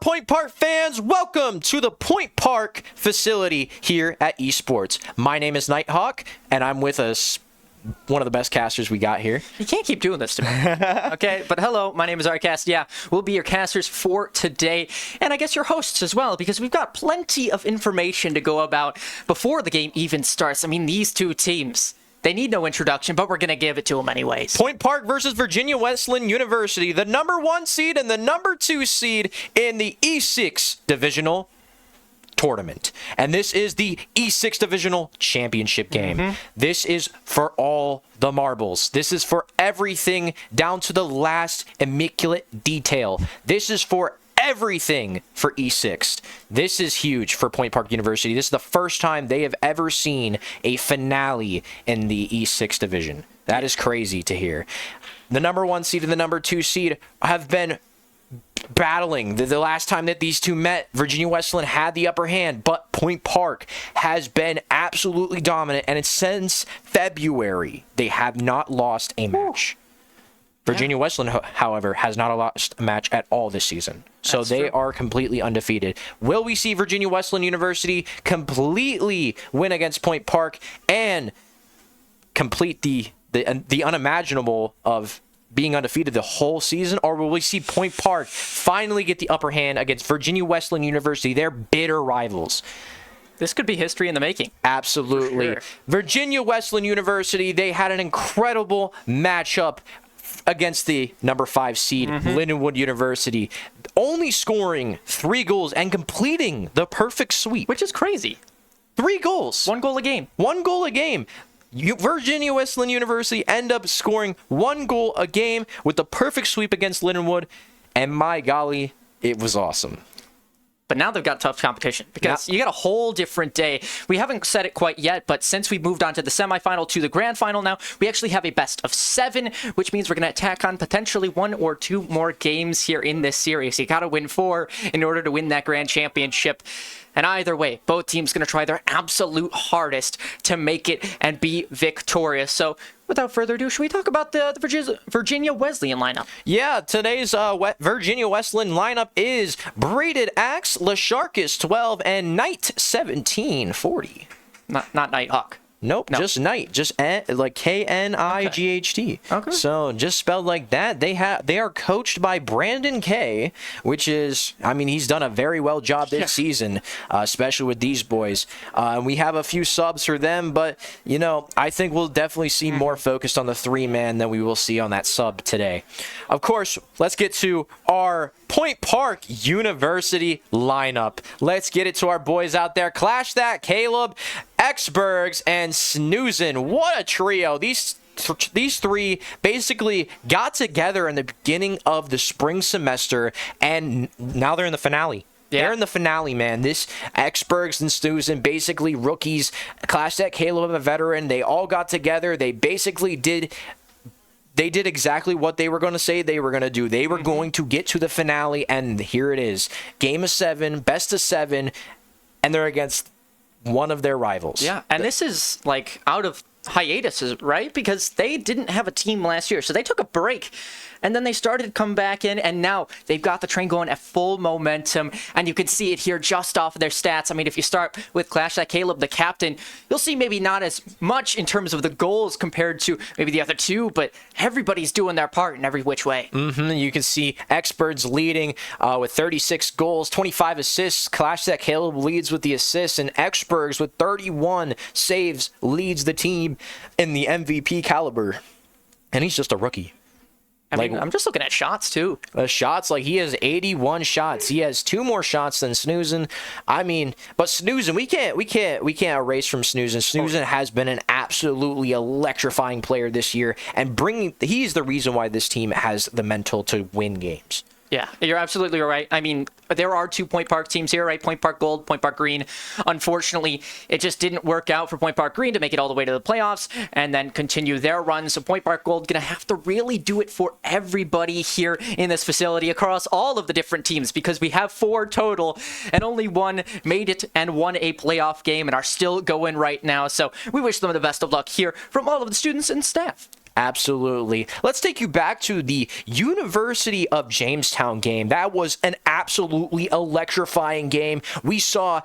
Point Park fans? Welcome to the Point Park facility here at Esports. My name is Nighthawk, and I'm with one of the best casters we got here. You can't keep doing this to me. Okay, but hello, my name is Arcast. Yeah, we'll be your casters for today, and I guess your hosts as well, because we've got plenty of information to go about before the game even starts. I mean, these two teams, they need no introduction, but we're going to give it to them anyways. Point Park versus Virginia Wesleyan University, the number 1 seed and the number 2 seed in the E6 divisional tournament. And this is the E6 divisional championship game. This is for all the marbles. This is for everything down to the last immaculate detail. This is for everything for E6. This is huge for Point Park University. This is the first time they have ever seen a finale in the E6 division. That is crazy to hear. The number 1 seed and the number 2 seed have been battling. The last time that these two met, Virginia Wesleyan had the upper hand, but Point Park has been absolutely dominant, and since February, they have not lost a match. Virginia Wesleyan, however, has not lost a match at all this season. So they are completely undefeated. Will we see Virginia Wesleyan University completely win against Point Park and complete the unimaginable of being undefeated the whole season? Or will we see Point Park finally get the upper hand against Virginia Wesleyan University, their bitter rivals? This could be history in the making. Absolutely. Sure. Virginia Wesleyan University, they had an incredible matchup against the number 5 seed, Lindenwood University, only scoring 3 goals and completing the perfect sweep. Which is crazy. 3 goals. 1 goal a game. 1 goal a game. Virginia Wesleyan University end up scoring 1 goal a game with the perfect sweep against Lindenwood, and my golly, it was awesome. But now they've got tough competition because you got a whole different day. We haven't said it quite yet, but since we've moved on to the semifinal to the grand final now, we actually have a best of 7, which means we're going to attack on potentially 1 or 2 more games here in this series. You got to win 4 in order to win that grand championship. And either way, both teams going to try their absolute hardest to make it and be victorious. So without further ado, should we talk about the Virginia Wesleyan lineup? Yeah, today's Virginia Wesleyan lineup is Braided Axe, Lasharkus 12, and Knight 1740. Not Nighthawk. Nope, just Knight, just like Knight. Okay. So just spelled like that. They are coached by Brandon K, which is, I mean, he's done a very well job this season, especially with these boys. We have a few subs for them, but you know, I think we'll definitely see more focused on the 3-man than we will see on that sub today. Of course, let's get to our Point Park University lineup. Let's get it to our boys out there. Clash That, Caleb, Exbergs, and Snoozin. What a trio. These 3 basically got together in the beginning of the spring semester, and now they're in the finale. Yeah. They're in the finale, man. This Exbergs and Snoozin, basically rookies. Clash That, Caleb, a veteran. They all got together. They basically did exactly what they were going to say they were going to do. They were going to get to the finale, and here it is. Game of 7, best of 7, and they're against one of their rivals. Yeah, and this is like out of hiatuses, right? Because they didn't have a team last year, so they took a break. And then they started to come back in, and now they've got the train going at full momentum, and you can see it here just off of their stats. I mean, if you start with Clash That Caleb, the captain, you'll see maybe not as much in terms of the goals compared to maybe the other 2, but everybody's doing their part in every which way. You can see Experts leading with 36 goals, 25 assists. Clash That Caleb leads with the assists, and Experts with 31 saves leads the team in the MVP caliber. And he's just a rookie. I mean, I'm just looking at shots, too. Shots, like he has 81 shots. He has 2 more shots than Snoozin. I mean, but Snoozin, we can't erase from Snoozin. Snoozin has been an absolutely electrifying player this year, and he's the reason why this team has the mental to win games. Yeah, you're absolutely right. I mean, there are 2 Point Park teams here, right? Point Park Gold, Point Park Green. Unfortunately, it just didn't work out for Point Park Green to make it all the way to the playoffs and then continue their run. So Point Park Gold going to have to really do it for everybody here in this facility across all of the different teams, because we have 4 total and only 1 made it and won a playoff game and are still going right now. So we wish them the best of luck here from all of the students and staff. Absolutely. Let's take you back to the University of Jamestown game. That was an absolutely electrifying game. We saw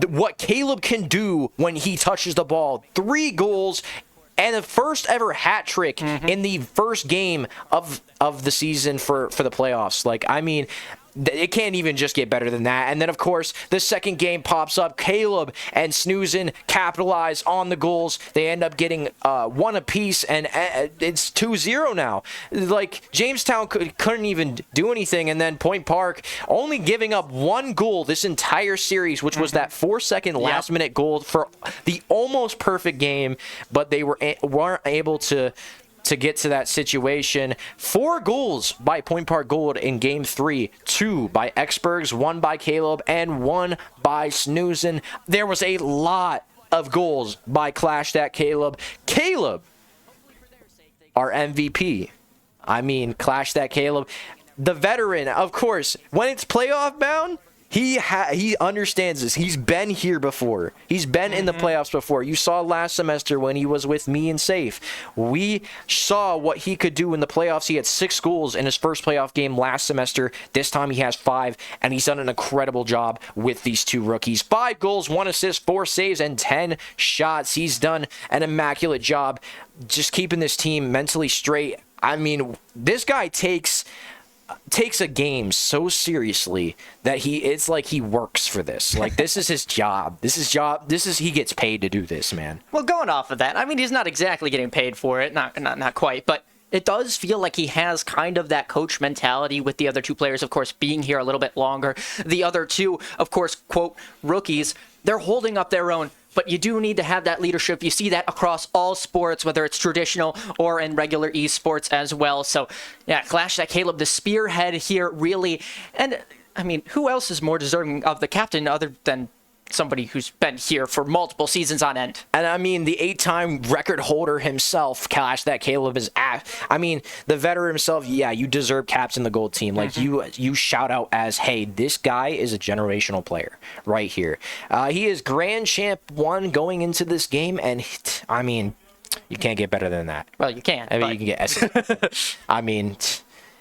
what Caleb can do when he touches the ball. 3 goals and the first ever hat trick in the first game of the season for the playoffs. Like, I mean, it can't even just get better than that. And then, of course, the second game pops up. Caleb and Snoozen capitalize on the goals. They end up getting 1 apiece, and it's 2-0 now. Like, Jamestown couldn't even do anything, and then Point Park only giving up 1 goal this entire series, which was that 4-second last-minute goal for the almost perfect game, but they weren't able to get to that situation. 4 goals by Point Park Gold in Game 3. 2 by Exbergs, 1 by Caleb, and 1 by Snoozen. There was a lot of goals by Clash That Caleb. Caleb, our MVP. I mean, Clash That Caleb. The veteran, of course, when it's playoff bound, he understands this. He's been here before. He's been in the playoffs before. You saw last semester when he was with me and Safe. We saw what he could do in the playoffs. He had 6 goals in his first playoff game last semester. This time he has 5, and he's done an incredible job with these 2 rookies. 5 goals, 1 assist, 4 saves, and 10 shots. He's done an immaculate job just keeping this team mentally straight. I mean, this guy takes a game so seriously that it's like he works for this. Like, this is his job. He gets paid to do this, man. Well, going off of that, I mean, he's not exactly getting paid for it, not quite, but it does feel like he has kind of that coach mentality with the other 2 players, of course, being here a little bit longer. The other 2, of course, quote, rookies, they're holding up their own. But you do need to have that leadership. You see that across all sports, whether it's traditional or in regular esports as well. So, yeah, Clash That Caleb, the spearhead here, really. And, I mean, who else is more deserving of the captain other than somebody who's been here for multiple seasons on end? And I mean, the 8-time record holder himself, Clash That Caleb, is I mean, the veteran himself, yeah, you deserve captain the gold team. Like, you shout out as, hey, this guy is a generational player right here. He is Grand Champ 1 going into this game, and, I mean, you can't get better than that. Well, you can. I mean, you can get SSL. I mean,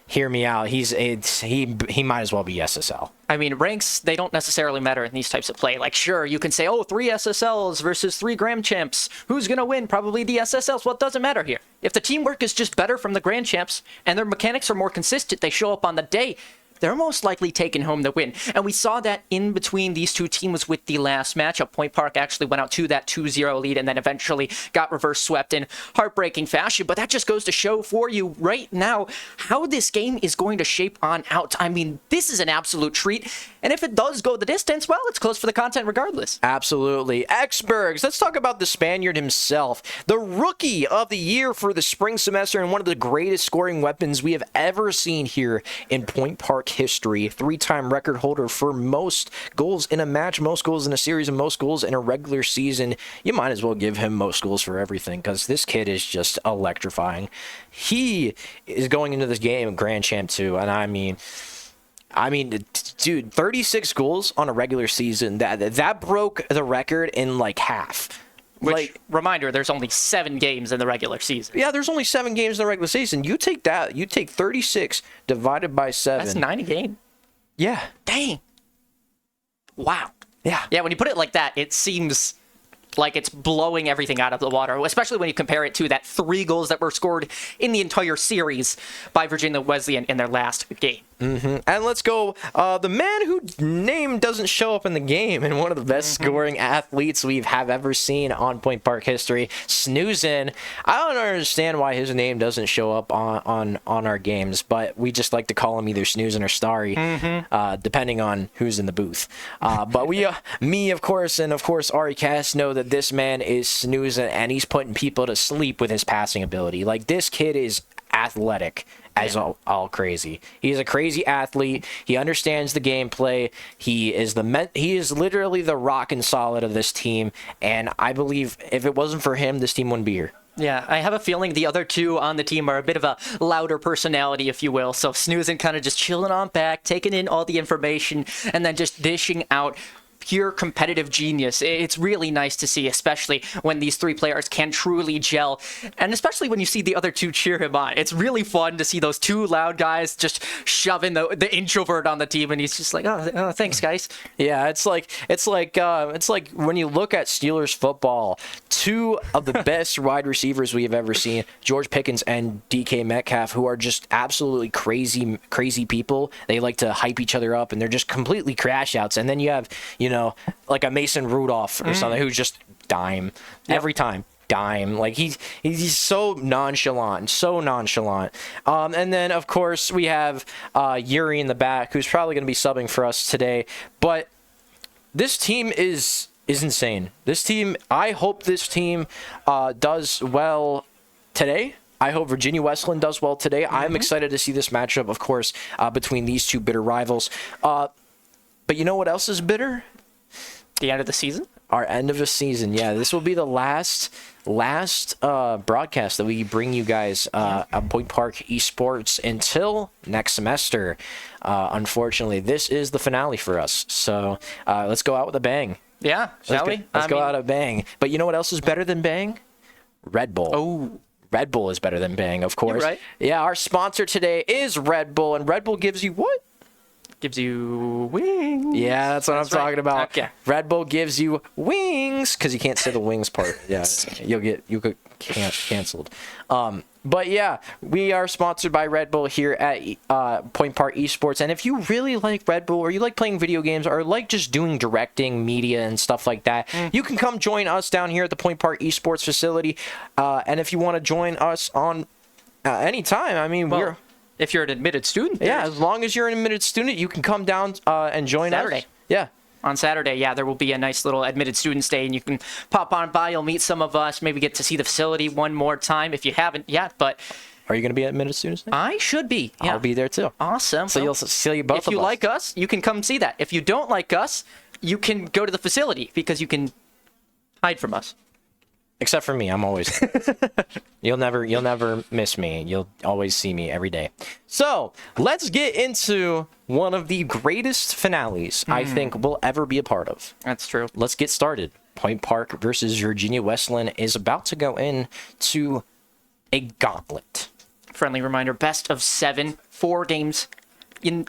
hear me out. He might as well be SSL. I mean, ranks, they don't necessarily matter in these types of play. Like, sure, you can say, 3 SSLs versus 3 Grand Champs. Who's going to win? Probably the SSLs. Well, it doesn't matter here. If the teamwork is just better from the Grand Champs and their mechanics are more consistent, they show up on the day, they're most likely taking home the win. And we saw that in between these 2 teams with the last matchup. Point Park actually went out to that 2-0 lead and then eventually got reverse swept in heartbreaking fashion. But that just goes to show for you right now how this game is going to shape on out. I mean, this is an absolute treat. And if it does go the distance, well, it's close for the content regardless. Absolutely. Exbergs, let's talk about the Spaniard himself. The rookie of the year for the spring semester and one of the greatest scoring weapons we have ever seen here in Point Park history. 3-time record holder for most goals in a match, most goals in a series, and most goals in a regular season. You might as well give him most goals for everything because this kid is just electrifying. He is going into this game Grand Champ 2, and I mean, dude, 36 goals on a regular season. That broke the record in like half. Which, reminder, there's only 7 games in the regular season. Yeah, there's only 7 games in the regular season. You take 36 divided by 7. That's 9 a game. Yeah. Dang. Wow. Yeah. Yeah, when you put it like that, it seems like it's blowing everything out of the water, especially when you compare it to that 3 goals that were scored in the entire series by Virginia Wesleyan in their last game. And let's go, the man whose name doesn't show up in the game and one of the best scoring athletes we have ever seen on Point Park history, Snoozen. I don't understand why his name doesn't show up on our games, but we just like to call him either Snoozen or Starry, depending on who's in the booth. But me, of course, and of course Ari Cass know that this man is Snoozen, and he's putting people to sleep with his passing ability. Like, this kid is athletic as all crazy. He's a crazy athlete. He understands the gameplay. He is literally the rock and solid of this team. And I believe if it wasn't for him, this team wouldn't be here. Yeah, I have a feeling the other 2 on the team are a bit of a louder personality, if you will. So Snoozing kind of just chilling on back, taking in all the information, and then just dishing out pure competitive genius. It's really nice to see, especially when these three players can truly gel, and especially when you see the other two cheer him on. It's really fun to see those two loud guys just shoving the introvert on the team, and he's just like, oh thanks, guys. Yeah, it's like when you look at Steelers football, two of the best wide receivers we have ever seen, George Pickens and DK Metcalf, who are just absolutely crazy people. They like to hype each other up, and they're just completely crash outs. And then you have, like a Mason Rudolph or something who's just dime every time. Dime. Like he's so nonchalant. And then of course we have Yuri in the back, who's probably going to be subbing for us today. But this team is insane. This team, I hope this team does well today. I hope Virginia Wesleyan does well today. I'm excited to see this matchup, of course, between these two bitter rivals. But you know what else is bitter? The end of the season? Our end of the season. Yeah, this will be the last broadcast that we bring you guys on Point Park Esports until next semester. Unfortunately, this is the finale for us. So let's go out with a bang. Yeah, shall we? Let's go out with a bang. But you know what else is better than bang? Red Bull. Oh. Red Bull is better than bang, of course. You're right. Yeah, our sponsor today is Red Bull, and Red Bull gives you what? Gives you wings. Yeah, that's what I'm talking about. Okay. Red Bull gives you wings, because you can't say the wings part. Yeah, you'll get canceled. But yeah, we are sponsored by Red Bull here at Point Park Esports. And if you really like Red Bull, or you like playing video games, or like just doing directing, media, and stuff like that, you can come join us down here at the Point Park Esports facility. And if you want to join us on anytime, I mean, we're... If you're an admitted student. Yeah, as long as you're an admitted student, you can come down and join Saturday. us. Yeah. On Saturday, yeah, there will be a nice little admitted student stay, and you can pop on by. You'll meet some of us, maybe get to see the facility one more time if you haven't yet. But are you going to be admitted students? I should be. Yeah. I'll be there too. Awesome. So you'll see both of us. If you like us, you can come see that. If you don't like us, you can go to the facility because you can hide from us. Except for me, I'm always. You'll never miss me. You'll always see me every day. So let's get into one of the greatest finales I think we'll ever be a part of. That's true. Let's get started. Point Park versus Virginia Wesleyan is about to go into a gauntlet. Friendly reminder: best of 7, 4 games in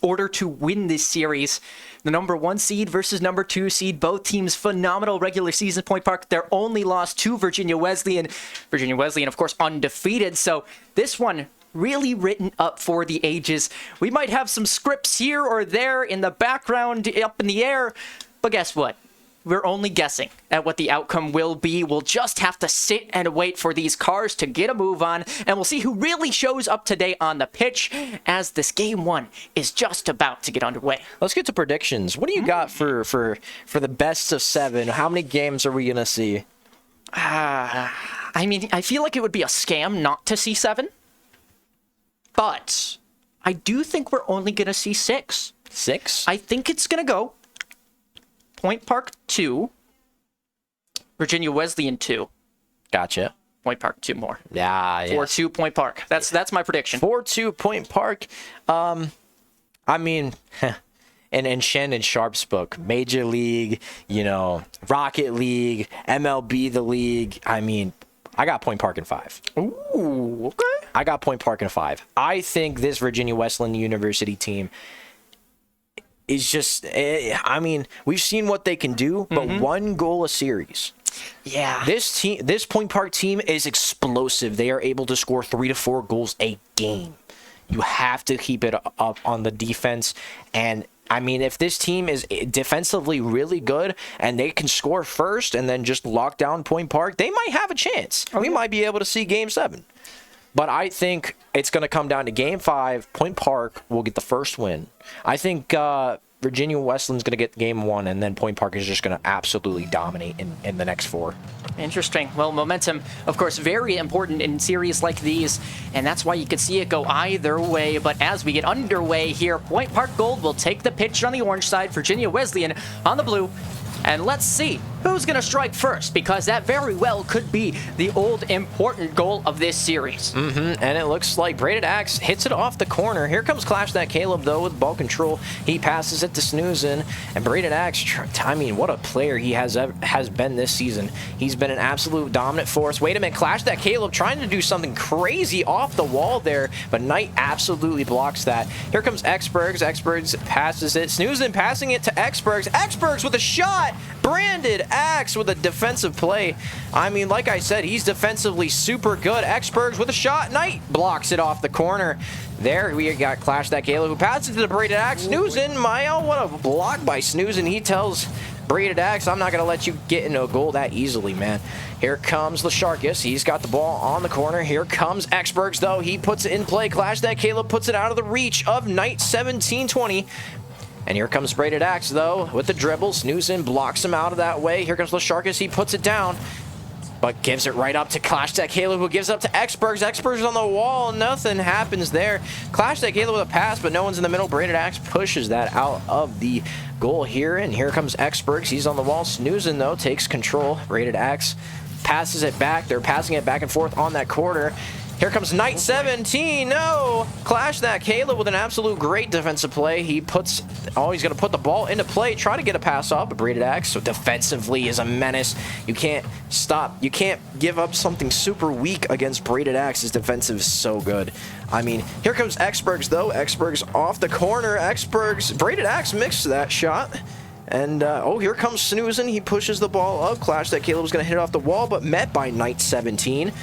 order to win this series. The number 1 seed versus number 2 seed. Both teams phenomenal regular season. Point Park, their only loss to Virginia Wesleyan. Virginia Wesleyan, of course, undefeated. So this one really written up for the ages. We might have some scripts here or there in the background, up in the air. But guess what? We're only guessing at what the outcome will be. We'll just have to sit and wait for these cars to get a move on, and we'll see who really shows up today on the pitch as this game 1 is just about to get underway. Let's get to predictions. What do you got for the best of 7? How many games are we going to see? I mean, I feel like it would be a scam not to see 7, but I do think we're only going to see 6. 6? I think it's going to go Point Park 2, Virginia Wesleyan 2. Gotcha. Point Park 2 more. Yeah. 4-2 Point Park. That's my prediction. 4-2 Point Park. I mean, in Shannon Sharp's book, Major League, Rocket League, MLB the League. I mean, I got Point Park in 5. Ooh, okay. I got Point Park in 5. I think this Virginia Wesleyan University team is just, I mean, we've seen what they can do, but 1 goal a series. Yeah. This Point Park team is explosive. They are able to score 3 to 4 goals a game. You have to keep it up on the defense. And I mean, if this team is defensively really good and they can score first and then just lock down Point Park, they might have a chance. We might be able to see Game 7. But I think it's going to come down to Game 5. Point Park will get the first win. I think Virginia Wesleyan's going to get Game 1, and then Point Park is just going to absolutely dominate in the next 4. Interesting. Well, momentum, of course, very important in series like these, and that's why you could see it go either way. But as we get underway here, Point Park Gold will take the pitch on the orange side, Virginia Wesleyan on the blue. And let's see who's going to strike first, because that very well could be the old important goal of this series. And it looks like Braided Axe hits it off the corner. Here comes Clash That Caleb, though, with ball control. He passes it to Snoozin, and Braided Axe, I mean, what a player he has been this season. He's been an absolute dominant force. Wait a minute, Clash That Caleb trying to do something crazy off the wall there, but Knight absolutely blocks that. Here comes Xbergs. Xbergs passes it. Snoozin passing it to Xbergs. Xbergs with a shot! Branded Axe with a defensive play. I mean, like I said, he's defensively super good. Xbergs with a shot. Knight blocks it off the corner. There we got Clash That Caleb, who passes to the Braided Axe. Snoozin, what a block by Snoozin. He tells Braided Axe, I'm not going to let you get into a goal that easily, man. Here comes Lasharkus. He's got the ball on the corner. Here comes Xbergs, though. He puts it in play. Clash That Caleb puts it out of the reach of Knight 17-20. And here comes Braided Axe, though, with the dribble. Snoozin blocks him out of that way. Here comes Lasharkus. He puts it down, but gives it right up to Clash That Caleb, who gives up to Xbergs. Xbergs on the wall. Nothing happens there. Clash That Caleb with a pass, but no one's in the middle. Braided Axe pushes that out of the goal here, and here comes Xbergs. He's on the wall. Snoozin, though, takes control. Braided Axe passes it back. They're passing it back and forth on that corner. Here comes Knight 17. No! Clash That Caleb with an absolute great defensive play. He's going to put the ball into play, try to get a pass off, but Braided Axe, so defensively is a menace. You can't stop. You can't give up something super weak against Braided Axe. His defensive is so good. I mean, here comes Xbergs, though. Xbergs off the corner. Xbergs, Braided Axe mixed that shot. And, here comes Snoozin. He pushes the ball up. Clash That Caleb was going to hit it off the wall, but met by Knight 17.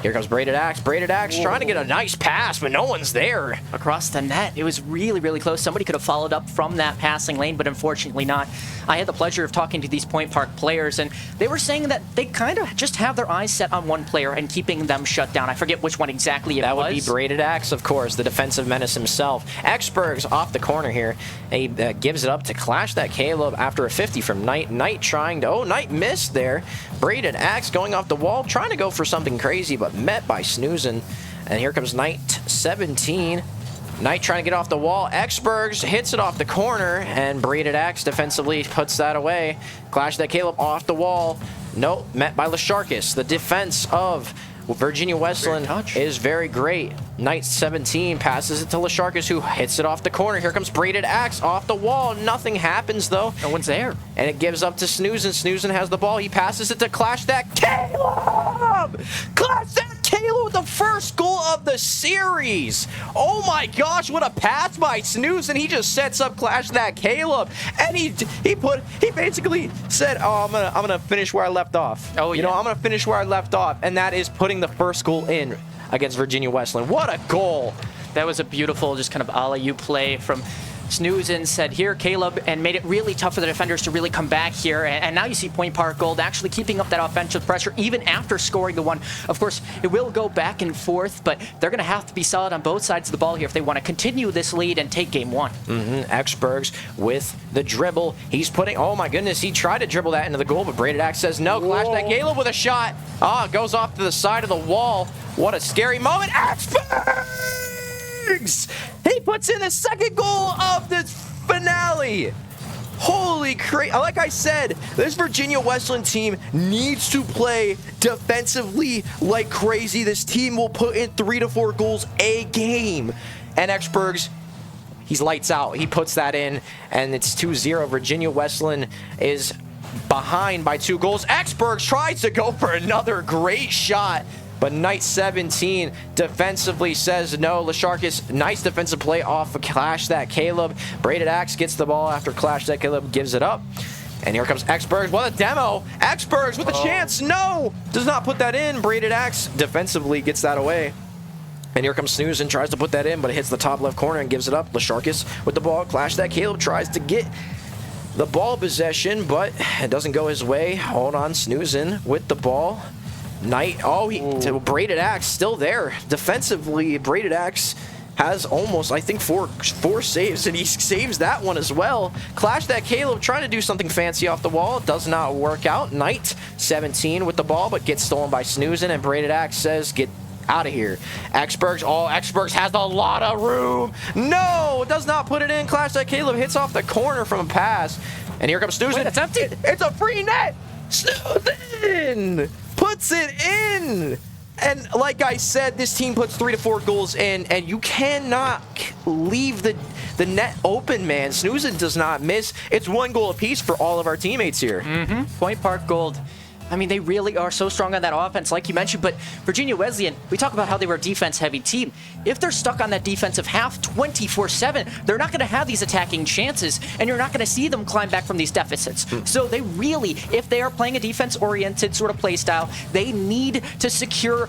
Here comes Braided Axe. Braided Axe trying to get a nice pass, but no one's there. Across the net. It was really, really close. Somebody could have followed up from that passing lane, but unfortunately not. I had the pleasure of talking to these Point Park players, and they were saying that they kind of just have their eyes set on one player and keeping them shut down. I forget which one exactly it was. That would be Braided Axe, of course, the defensive menace himself. Xbergs off the corner here. He gives it up to Clash That Caleb after a 50 from Knight. Knight trying to... Oh, Knight missed there. Braided Axe going off the wall, trying to go for something crazy, but met by Snoozin. And here comes Knight 17. Knight trying to get off the wall. Xbergs hits it off the corner, and Braided Axe defensively puts that away. Clash That Caleb off the wall. Nope, met by Lasharkus. The defense of Virginia Wesleyan is very great. Knight 17 passes it to Lasharkus, who hits it off the corner. Here comes Braided Axe off the wall. Nothing happens, though. No one's there. And it gives up to Snoozin. Snoozin has the ball. He passes it to Clash That Caleb! Clash That Caleb with the first goal of the series. Oh my gosh, what a pass by Snoozin. He just sets up Clash That Caleb. And he basically said, oh, I'm gonna finish where I left off. Oh, yeah. You know, I'm gonna finish where I left off. And that is putting the first goal in against Virginia Wesleyan. What a goal. That was a beautiful, just kind of alley-oop play from Snoozin. Said here, Caleb, and made it really tough for the defenders to really come back here. And now you see Point Park Gold actually keeping up that offensive pressure even after scoring the one. Of course, it will go back and forth, but they're going to have to be solid on both sides of the ball here if they want to continue this lead and take game one. Xbergs with the dribble. He's putting, oh my goodness, he tried to dribble that into the goal, but Braided Axe says no. Clash That Caleb with a shot. It goes off to the side of the wall. What a scary moment. Xbergs! He puts in the second goal of the finale. Holy crap. Like I said, this Virginia Wesleyan team needs to play defensively like crazy. This team will put in 3 to 4 goals a game. And Xbergs, he's lights out. He puts that in, and it's 2-0. Virginia Wesleyan is behind by 2 goals. Xbergs tries to go for another great shot, but Knight 17 defensively says no. Lasharkus, nice defensive play off of Clash That Caleb. Braided Axe gets the ball after Clash That Caleb gives it up. And here comes Xbergs. What a demo. Xbergs with a chance. No! Does not put that in. Braided Axe defensively gets that away. And here comes Snoozin, tries to put that in, but it hits the top left corner and gives it up. Lasharkus with the ball. Clash That Caleb tries to get the ball possession, but it doesn't go his way. Hold on, Snoozin with the ball. Knight, Braided Axe still there. Defensively, Braided Axe has almost, I think, four saves, and he saves that one as well. Clash That Caleb trying to do something fancy off the wall. It does not work out. Knight 17 with the ball, but gets stolen by Snoozin, and Braided Axe says, get out of here. Xbergs has a lot of room. No, does not put it in. Clash That Caleb hits off the corner from a pass. And here comes Snoozin. Wait, it's empty. It's a free net. Snoozin puts it in. And like I said, this team puts 3 to 4 goals in, and you cannot leave the net open, man. Snoozin does not miss. It's 1 goal apiece for all of our teammates here. Point Park Gold. I mean, they really are so strong on that offense, like you mentioned, but Virginia Wesleyan, we talk about how they were a defense-heavy team. If they're stuck on that defensive half 24/7, they're not going to have these attacking chances, and you're not going to see them climb back from these deficits. So they really, if they are playing a defense-oriented sort of play style, they need to secure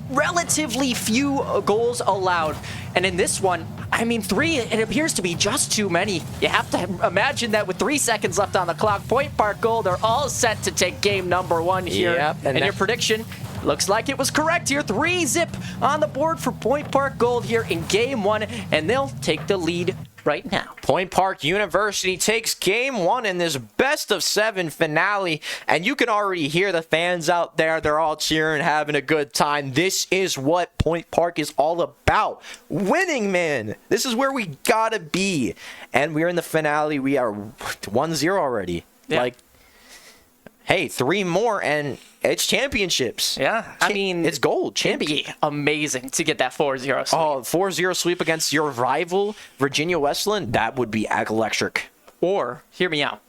relatively few goals allowed. And in this one, I mean, 3, it appears to be just too many. You have to imagine that with 3 seconds left on the clock, Point Park Gold are all set to take game number 1 here. Yep, and your prediction looks like it was correct here. 3-zip on the board for Point Park Gold here in game 1, and they'll take the lead right now. Point Park University takes game 1 in this best-of-7 finale, and you can already hear the fans out there. They're all cheering, having a good time. This is what Point Park is all about. Winning, man. This is where we gotta be. And we're in the finale. We are 1-0 already. Yeah. Like, hey, 3 more, and it's championships. Yeah, I mean, it's gold. It'd be amazing to get that 4-0 sweep. Oh, 4-0 sweep against your rival, Virginia Wesleyan. That would be electric. Or, hear me out,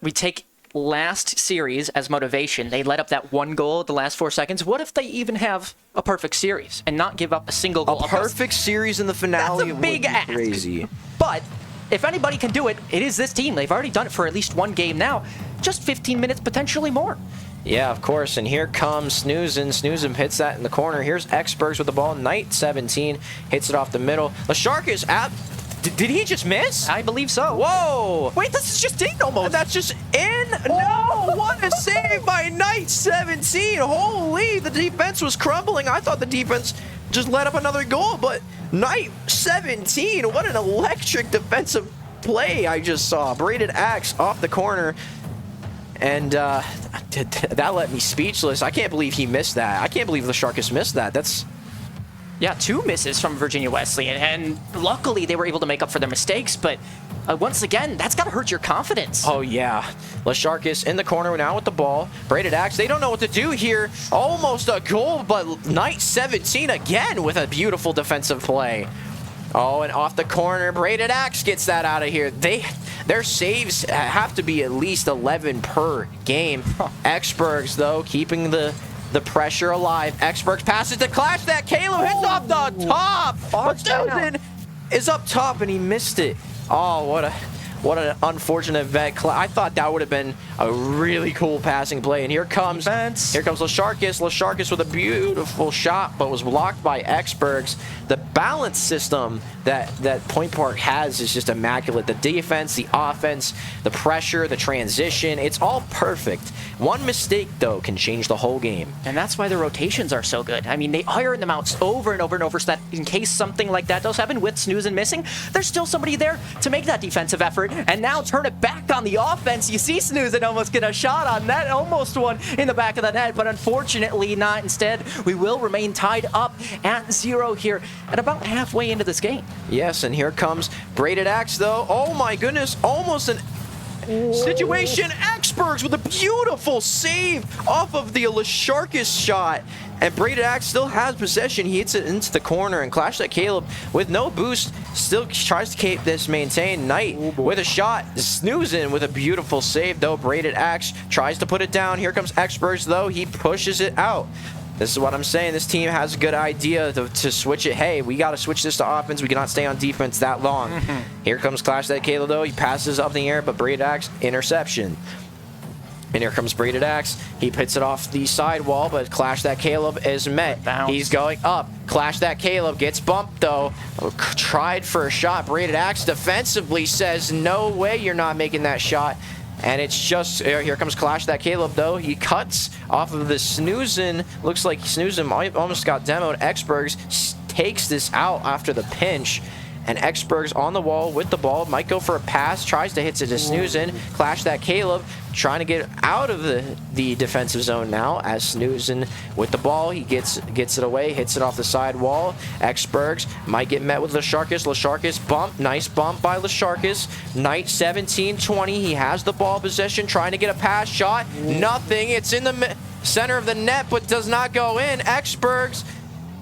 we take last series as motivation. They let up that 1 goal at the last 4 seconds. What if they even have a perfect series and not give up a single goal? A perfect series in the finale That's a big would be ask. crazy. But if anybody can do it, it is this team. They've already done it for at least 1 game now. Just 15 minutes, potentially more. Yeah, of course. And here comes Snoozin. Snoozin hits that in the corner. Here's Exbergs with the ball. Knight 17 hits it off the middle. The Shark is out. Did he just miss? I believe so. Whoa! Wait, this is just in almost. That's just in? No! What a save by Knight 17! Holy, the defense was crumbling. I thought the defense just let up another goal, but Knight 17, what an electric defensive play I just saw. Braided axe off the corner. And that left me speechless. I can't believe he missed that. I can't believe the Sharkus missed that. That's... Yeah, 2 misses from Virginia Wesleyan, and luckily they were able to make up for their mistakes, but once again, that's got to hurt your confidence. Oh, yeah. Lasharkus in the corner now with the ball. Braided axe. They don't know what to do here. Almost a goal, but Knight 17 again with a beautiful defensive play. Oh, and off the corner, Braided axe gets that out of here. Their saves have to be at least 11 per game. Exbergs, though, keeping the pressure alive. Exbergs passes to Clash. That Caleb hits off the top. But Snoozin is up top, and he missed it. Oh, what an unfortunate vet. I thought that would have been a really cool passing play. And here comes Lasharkus. Lasharkus with a beautiful shot, but was blocked by Exbergs. The balance system that Point Park has is just immaculate. The defense, the offense, the pressure, the transition, it's all perfect. One mistake, though, can change the whole game. And that's why the rotations are so good. I mean, they iron them out over and over and over so that in case something like that does happen with Snoozin missing, there's still somebody there to make that defensive effort and now turn it back on the offense. You see Snoozin almost get a shot on that, almost one in the back of the net, but unfortunately not. Instead, we will remain tied up at 0 here at about halfway into this game. Yes, and here comes Braided Axe, though. Oh my goodness, almost an situation. Exbergs with a beautiful save off of the Lasharkus shot. And Braided Axe still has possession. He hits it into the corner, and Clash That Caleb, with no boost, still tries to keep this maintained. Knight with a shot. Snoozin with a beautiful save, though. Braided Axe tries to put it down. Here comes Experts, though. He pushes it out. This is what I'm saying. This team has a good idea to switch it. Hey, we got to switch this to offense. We cannot stay on defense that long. Here comes Clash That Caleb, though. He passes up in the air, but Braided Axe, interception. And here comes Braided Axe. He puts it off the sidewall, but Clash That Caleb is met. Bounce. He's going up. Clash That Caleb gets bumped, though. Tried for a shot. Braided Axe defensively says, no way you're not making that shot. And it's just, here comes Clash That Caleb, though. He cuts off of the Snoozin. Looks like Snoozin almost got demoed. Exbergs takes this out after the pinch. and Exberg's on the wall with the ball. Might go for a pass, tries to hit it to Snoozen. Clash that Caleb, trying to get out of the defensive zone now as Snoozen with the ball. He gets it away, hits it off the side wall. Exbergs might get met with Lasharkus. Lasharkus bump, nice bump by Lasharkus. Knight 17-20, he has the ball possession, trying to get a pass shot. Nothing, it's in the center of the net, but does not go in. Exbergs,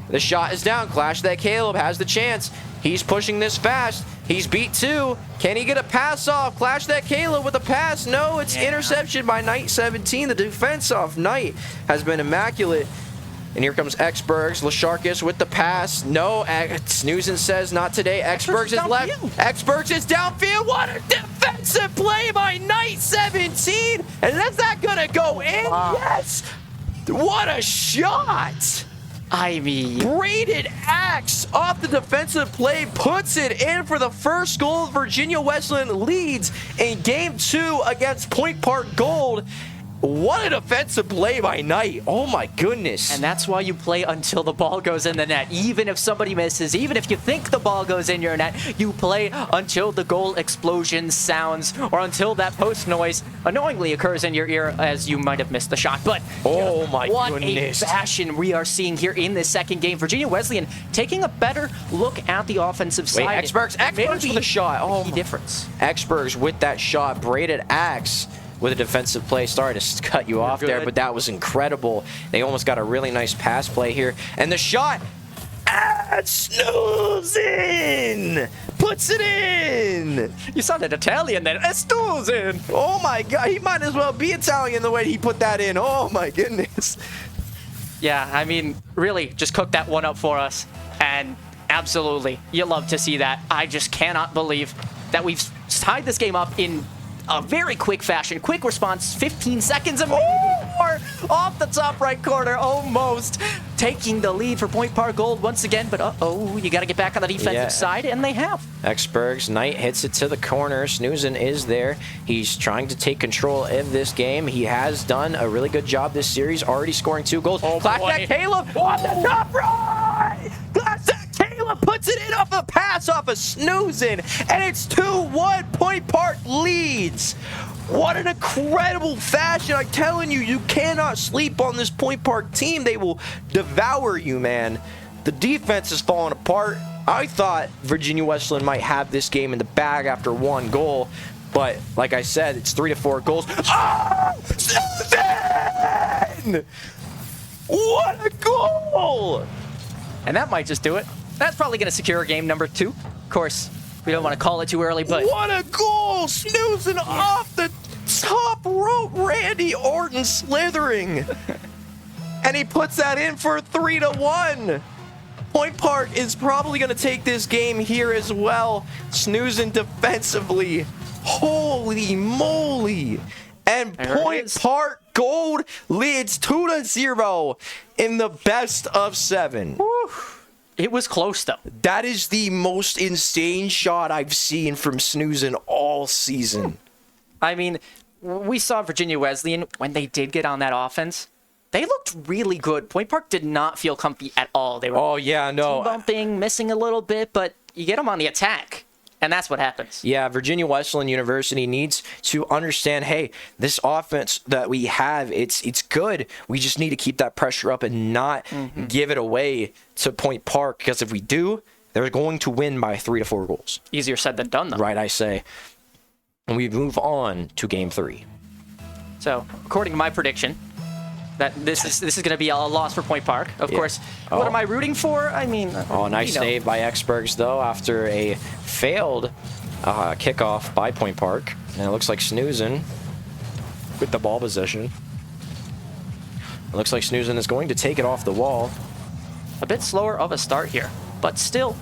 the shot is down. Clash that Caleb has the chance. He's pushing this fast. He's beat 2. Can he get a pass off? Clash that Caleb with a pass. No, it's interception by Knight 17. The defense off Knight has been immaculate. And here comes Exbergs. Lasharkus with the pass. No, Snoozen says not today. Exbergs is left. Exbergs is downfield. What a defensive play by Knight 17. And is that going to go in? Wow. Yes. What a shot. I mean, Braided axe off the defensive play puts it in for the first goal. Virginia Wesleyan leads in game 2 against Point Park Gold. What a defensive play by Knight. Oh my goodness. and that's why you play until the ball goes in the net. Even if somebody misses, even if you think the ball goes in your net, you play until the goal explosion sounds or until that post noise annoyingly occurs in your ear as you might have missed the shot. But Oh my what goodness. a fashion we are seeing here in this second game. Virginia Wesleyan taking a better look at the offensive Wait, side. Exbergs with a shot. Oh, Key difference. Exbergs with that shot. Braided axe with a defensive play. Sorry to cut you off there, good. but that was incredible. They almost got a really nice pass play here. And the shot, Snoozen puts it in. You sounded Italian then. Estuzen. Oh my God, he might as well be Italian the way he put that in. Oh my goodness. Yeah, I mean, really, just cook that one up for us. And absolutely, you love to see that. I just cannot believe that we've tied this game up in a very quick fashion. Quick response, 15 seconds and more off the top right corner, almost taking the lead for Point Park Gold once again. But uh-oh, you got to get back on the defensive side, and they have. Exbergs, Knight hits it to the corner. Snoozen is there. He's trying to take control of this game. He has done a really good job this series, already scoring 2 goals. Oh, Clash boy. that Caleb on the top right! Clash that Caleb puts it in off a pass off of Snoozen, and it's 2-1. Point Park leads. What an incredible fashion. I'm telling you, you cannot sleep on this Point Park team. They will devour you, man. The defense is falling apart. I thought Virginia Wesleyan might have this game in the bag after 1 goal, but like I said, it's 3 to 4 goals. Ah! Snoozen! What a goal! And that might just do it. That's probably going to secure game number 2. Of course, we don't want to call it too early, but What a goal! Snoozing off the top rope. Randy Orton slithering. And he puts that in for 3-1. Point Park is probably going to take this game here as well. Snoozing defensively. Holy moly. And There it Point is. Park Gold leads 2-0 in the best of 7. it was close, though. That is the most insane shot I've seen from Snoozing all season. I mean, we saw Virginia Wesleyan, when they did get on that offense, they looked really good. Point Park did not feel comfy at all. They were Oh, yeah, no. bumping, missing a little bit, but you get them on the attack, and that's what happens. Yeah, Virginia Wesleyan University needs to understand, hey, this offense that we have, it's good. We just need to keep that pressure up and not give it away to Point Park, because if we do, they're going to win by 3 to 4 goals. Easier said than done, though. Right, I say. And we move on to game 3. So, according to my prediction, that this is going to be a loss for Point Park. Of course, what am I rooting for? I mean, Oh, nice save by Exbergs, though, after a failed kickoff by Point Park. And it looks like Snoozing with the ball possession. It looks like Snoozing is going to take it off the wall. A bit slower of a start here, but still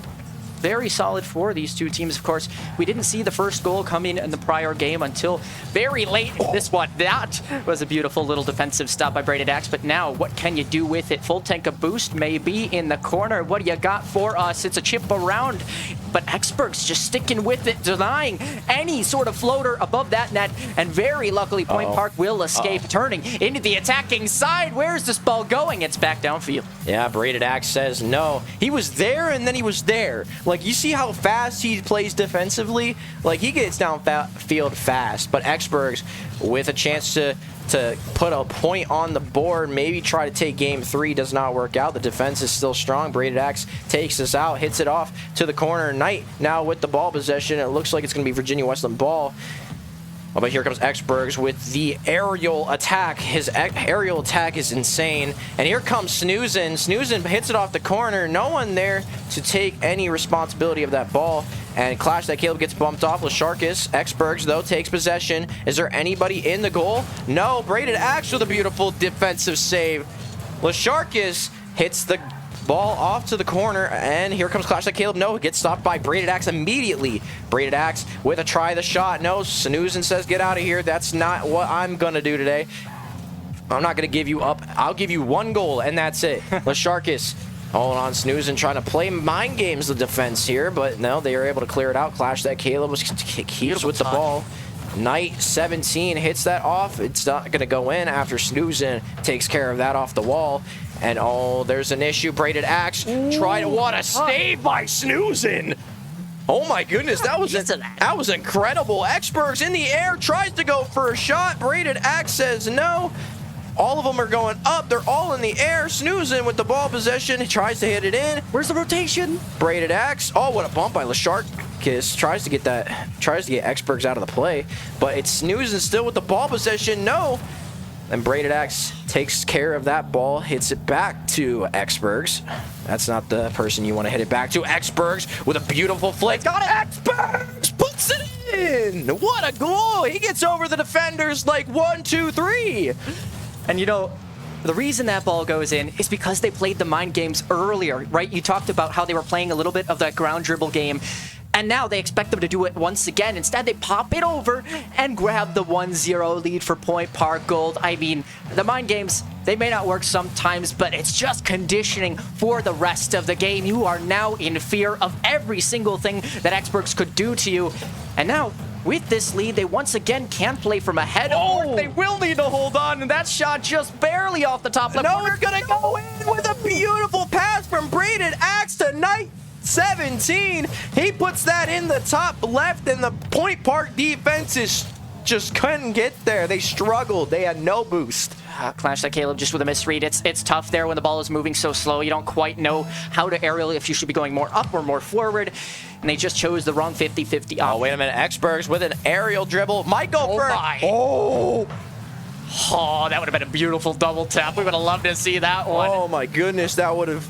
very solid for these two teams. Of course, we didn't see the first goal coming in the prior game until very late in this one. That was a beautiful little defensive stop by Braided Axe, but now what can you do with it? Full tank of boost may be in the corner. What do you got for us? It's a chip around, but Exberg's just sticking with it, denying any sort of floater above that net, and very luckily Point Park will escape, turning into the attacking side. Where's this ball going? It's back downfield. Yeah, Braided Axe says no. He was there and then he was there. Like, you see how fast he plays defensively? Like, he gets down field fast, but Exbergs with a chance to put a point on the board, maybe try to take game 3, does not work out. The defense is still strong. Braided Axe takes this out, hits it off to the corner. Knight now with the ball possession. It looks like it's going to be Virginia Wesleyan ball. Oh, but here comes Exbergs with the aerial attack. His aerial attack is insane. And here comes Snoozin. Snoozin hits it off the corner. No one there to take any responsibility of that ball. And Clash That Caleb gets bumped off. Lasharkus. Exbergs, though, takes possession. Is there anybody in the goal? No. Braided Axe with a beautiful defensive save. Lasharkus hits the ball off to the corner, and here comes Clash That Caleb. No, gets stopped by Braided Axe immediately. Braided Axe with a try the shot. No, Snoozin says, get out of here. That's not what I'm going to do today. I'm not going to give you up. I'll give you 1 goal, and that's it. Lasharkus. Hold on, Snoozin trying to play mind games the defense here, but no, they are able to clear it out. Clash That Caleb keeps with the ball. Knight 17 hits that off. It's not going to go in after Snoozin takes care of that off the wall. And oh, there's an issue. Braided Axe tried. What a save by Snoozin! Oh my goodness, that was incredible. Exbergs in the air, tries to go for a shot. Braided Axe says no. All of them are going up. They're all in the air. Snoozin with the ball possession. He tries to hit it in. Where's the rotation? Braided Axe. Oh, what a bump by Lasharkus. Tries to get Exbergs out of the play. But it's Snoozin still with the ball possession. No. And Braided Axe takes care of that ball, hits it back to Exbergs. That's not the person you want to hit it back to. Exbergs with a beautiful flick. Got it! Exbergs puts it in! What a goal! He gets over the defenders like 1, 2, 3. And you know, the reason that ball goes in is because they played the mind games earlier, right? You talked about how they were playing a little bit of that ground dribble game. And now they expect them to do it once again. Instead, they pop it over and grab the 1-0 lead for Point Park Gold. I mean, the mind games, they may not work sometimes, but it's just conditioning for the rest of the game. You are now in fear of every single thing that Exbergs could do to you. And now, with this lead, they once again can play from ahead. Oh, they will need to hold on, and that shot just barely off the top left corner. No, it's going to go in with a beautiful pass from Braided Axe to Knight 17. He puts that in the top left, and the Point Park defense just couldn't get there. They struggled. They had no boost. Clash That Caleb just with a misread. It's tough there when the ball is moving so slow. You don't quite know how to aerial, if you should be going more up or more forward. And they just chose the wrong 50-50 Oh, wait a minute. Exbergs with an aerial dribble. Might go for it. Oh, that would have been a beautiful double tap. We would have loved to see that one. Oh my goodness, that would have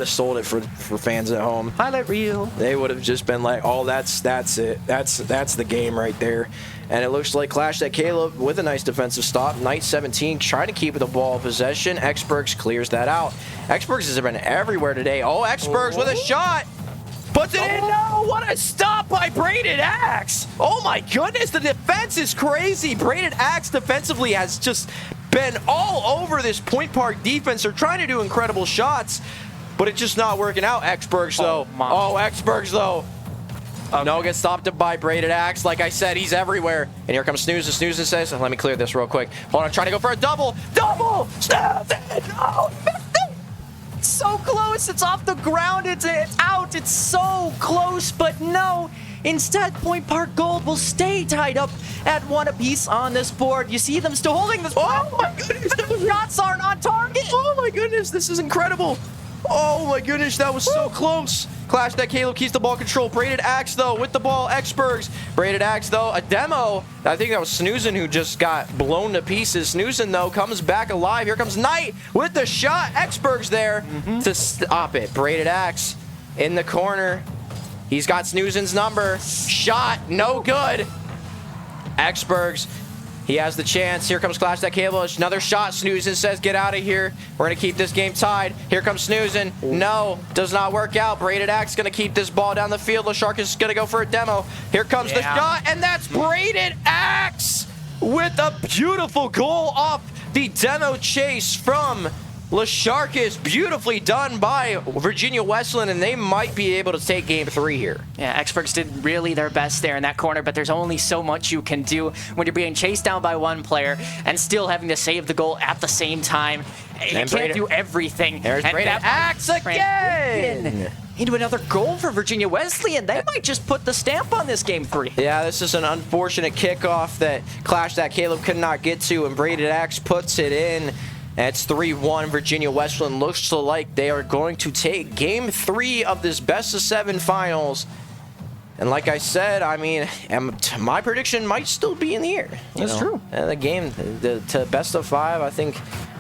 sold it for fans at home. Highlight reel. They would have just been like, oh, that's it. That's the game right there. And it looks like Clash That Caleb with a nice defensive stop. Knight 17 trying to keep the ball possession. Exbergs clears that out. Exbergs has been everywhere today. Oh, Exbergs with a shot. Puts it in. No, what a stop by Braided Axe. Oh my goodness, the defense is crazy. Braided Axe defensively has just been all over this Point Park defense. They're trying to do incredible shots, but it's just not working out. Exbergs though. Exbergs though. Okay. No, gets stopped by Braided Axe. Like I said, he's everywhere. And here comes Snoozin. Snoozin says, let me clear this real quick. Hold on, trying to go for a double. Double! Snoozin! No, it's so close. It's off the ground. It's out. It's so close, but no. Instead, Point Park Gold will stay tied up at 1 apiece on this board. You see them still holding this board. Oh my goodness. The shots aren't on target. Oh my goodness, this is incredible. Oh my goodness, that was so close. Clash That Caleb keeps the ball control. Braided Axe, though, with the ball. Exbergs. Braided Axe, though, a demo. I think that was Snoozin who just got blown to pieces. Snoozin, though, comes back alive. Here comes Knight with the shot. Exbergs there to stop it. Braided Axe in the corner. He's got Snoozin's number. Shot, no good. Exbergs. He has the chance. Here comes Clash That Caleb. Another shot. Snoozin says, get out of here. We're going to keep this game tied. Here comes Snoozin. No, does not work out. Braided Axe going to keep this ball down the field. Lasharkus is going to go for a demo. Here comes the shot, and that's Braided Axe with a beautiful goal off the demo chase from Lasharkus. Beautifully done by Virginia Wesleyan, and they might be able to take game 3 here. Yeah, Experts did really their best there in that corner, but there's only so much you can do when you're being chased down by one player and still having to save the goal at the same time. You can't do everything. There's Braided Axe again! into another goal for Virginia Wesleyan. They might just put the stamp on this game 3. Yeah, this is an unfortunate kickoff that Clash That Caleb could not get to, and Braided Axe puts it in. And it's 3-1. Virginia Wesleyan looks like they are going to take game 3 of this best-of-7 finals. And like I said, I mean, my prediction might still be in the air. That's true. And the game, to best-of-5,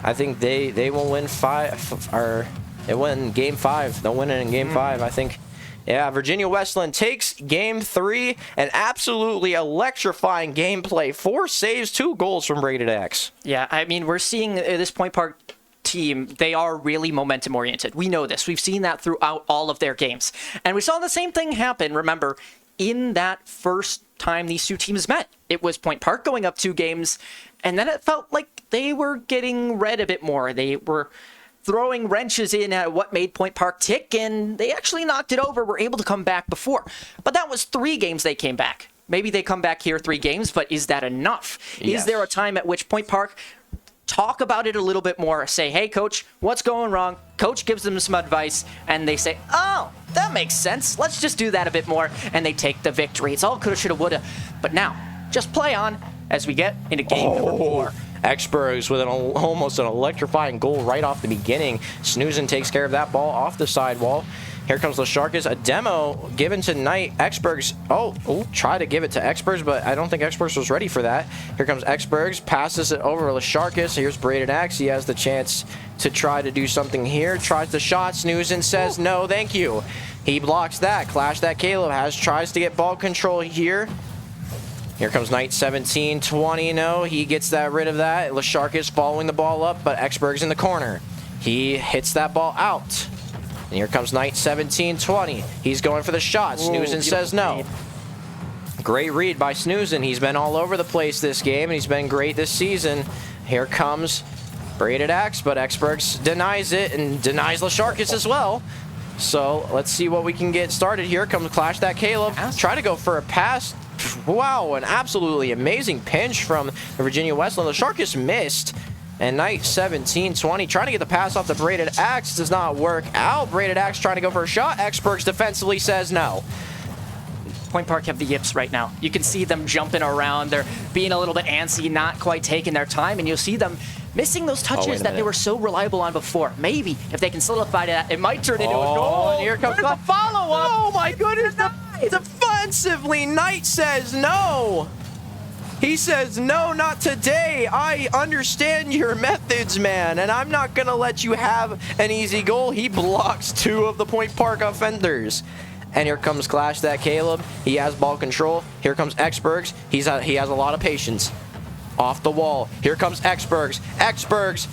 I think they will win 5, or they win game 5. They'll win it in game 5, I think. Yeah, Virginia Wesleyan takes game 3, an absolutely electrifying gameplay. 4 saves, 2 goals from Braided Axe. Yeah, I mean, we're seeing this Point Park team, they are really momentum oriented. We know this. We've seen that throughout all of their games. And we saw the same thing happen, remember, in that first time these two teams met. It was Point Park going up 2 games, and then it felt like they were getting read a bit more. They were throwing wrenches in at what made Point Park tick, and they actually knocked it over, were able to come back before. But that was 3 games they came back. Maybe they come back here 3 games, but is that enough? Yes. Is there a time at which Point Park talk about it a little bit more, say, hey, coach, what's going wrong? Coach gives them some advice, and they say, oh, that makes sense. Let's just do that a bit more, and they take the victory. It's all coulda, shoulda, woulda. But now, just play on as we get into game number 4. Exbergs with almost an electrifying goal right off the beginning. Snoozen takes care of that ball off the sidewall. Here comes Lasharkus, a demo given to Knight. Exbergs, try to give it to Exbergs, but I don't think Exbergs was ready for that. Here comes Exbergs, passes it over to Lasharkus. Here's Braided Axe. He has the chance to try to do something here. Tries the shot. Snoozen says no, thank you. He blocks that. Clash That Caleb tries to get ball control here. Here comes Knight, 17-20. No, he gets rid of that. Lasharkus following the ball up, but Exberg's in the corner. He hits that ball out. And here comes Knight, 17-20. He's going for the shot. Snoozen says no. Great read by Snoozen. He's been all over the place this game, and he's been great this season. Here comes Braided Axe, but Exbergs denies it and denies Lasharkus as well. So let's see what we can get started. Here comes Clash That Caleb. Try to go for a pass. Wow, an absolutely amazing pinch from the Virginia Wesleyan. Lasharkus missed. And Knight, 17-20, trying to get the pass off the Braided Axe. Does not work out. Braided Axe trying to go for a shot. Exbergs defensively says no. Point Park have the yips right now. You can see them jumping around. They're being a little bit antsy, not quite taking their time, and you'll see them missing those touches that they were so reliable on before. Maybe if they can solidify that, it might turn into a goal. And here comes the follow-up. Oh my goodness! Defensively, Knight says no. He says, no, not today. I understand your methods, man, and I'm not going to let you have an easy goal. He blocks 2 of the Point Park offenders. And here comes Clash That Caleb. He has ball control. Here comes Exbergs. He has a lot of patience. Off the wall. Here comes Exbergs. Exbergs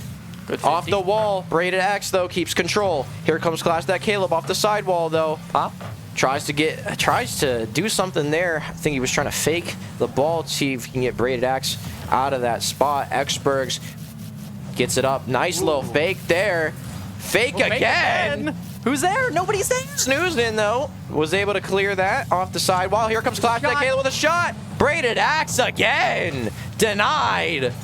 off the wall. Braided Axe, though, keeps control. Here comes Clash That Caleb off the sidewall, though. Pop. Tries to do something there. I think he was trying to fake the ball to see if he can get Braided Axe out of that spot. Exbergs gets it up. Nice little fake there. Fake again. Who's there? Nobody's there. Snoozen, though, was able to clear that off the sidewall. Here comes Clash That Caleb with a shot. Braided Axe again. Denied.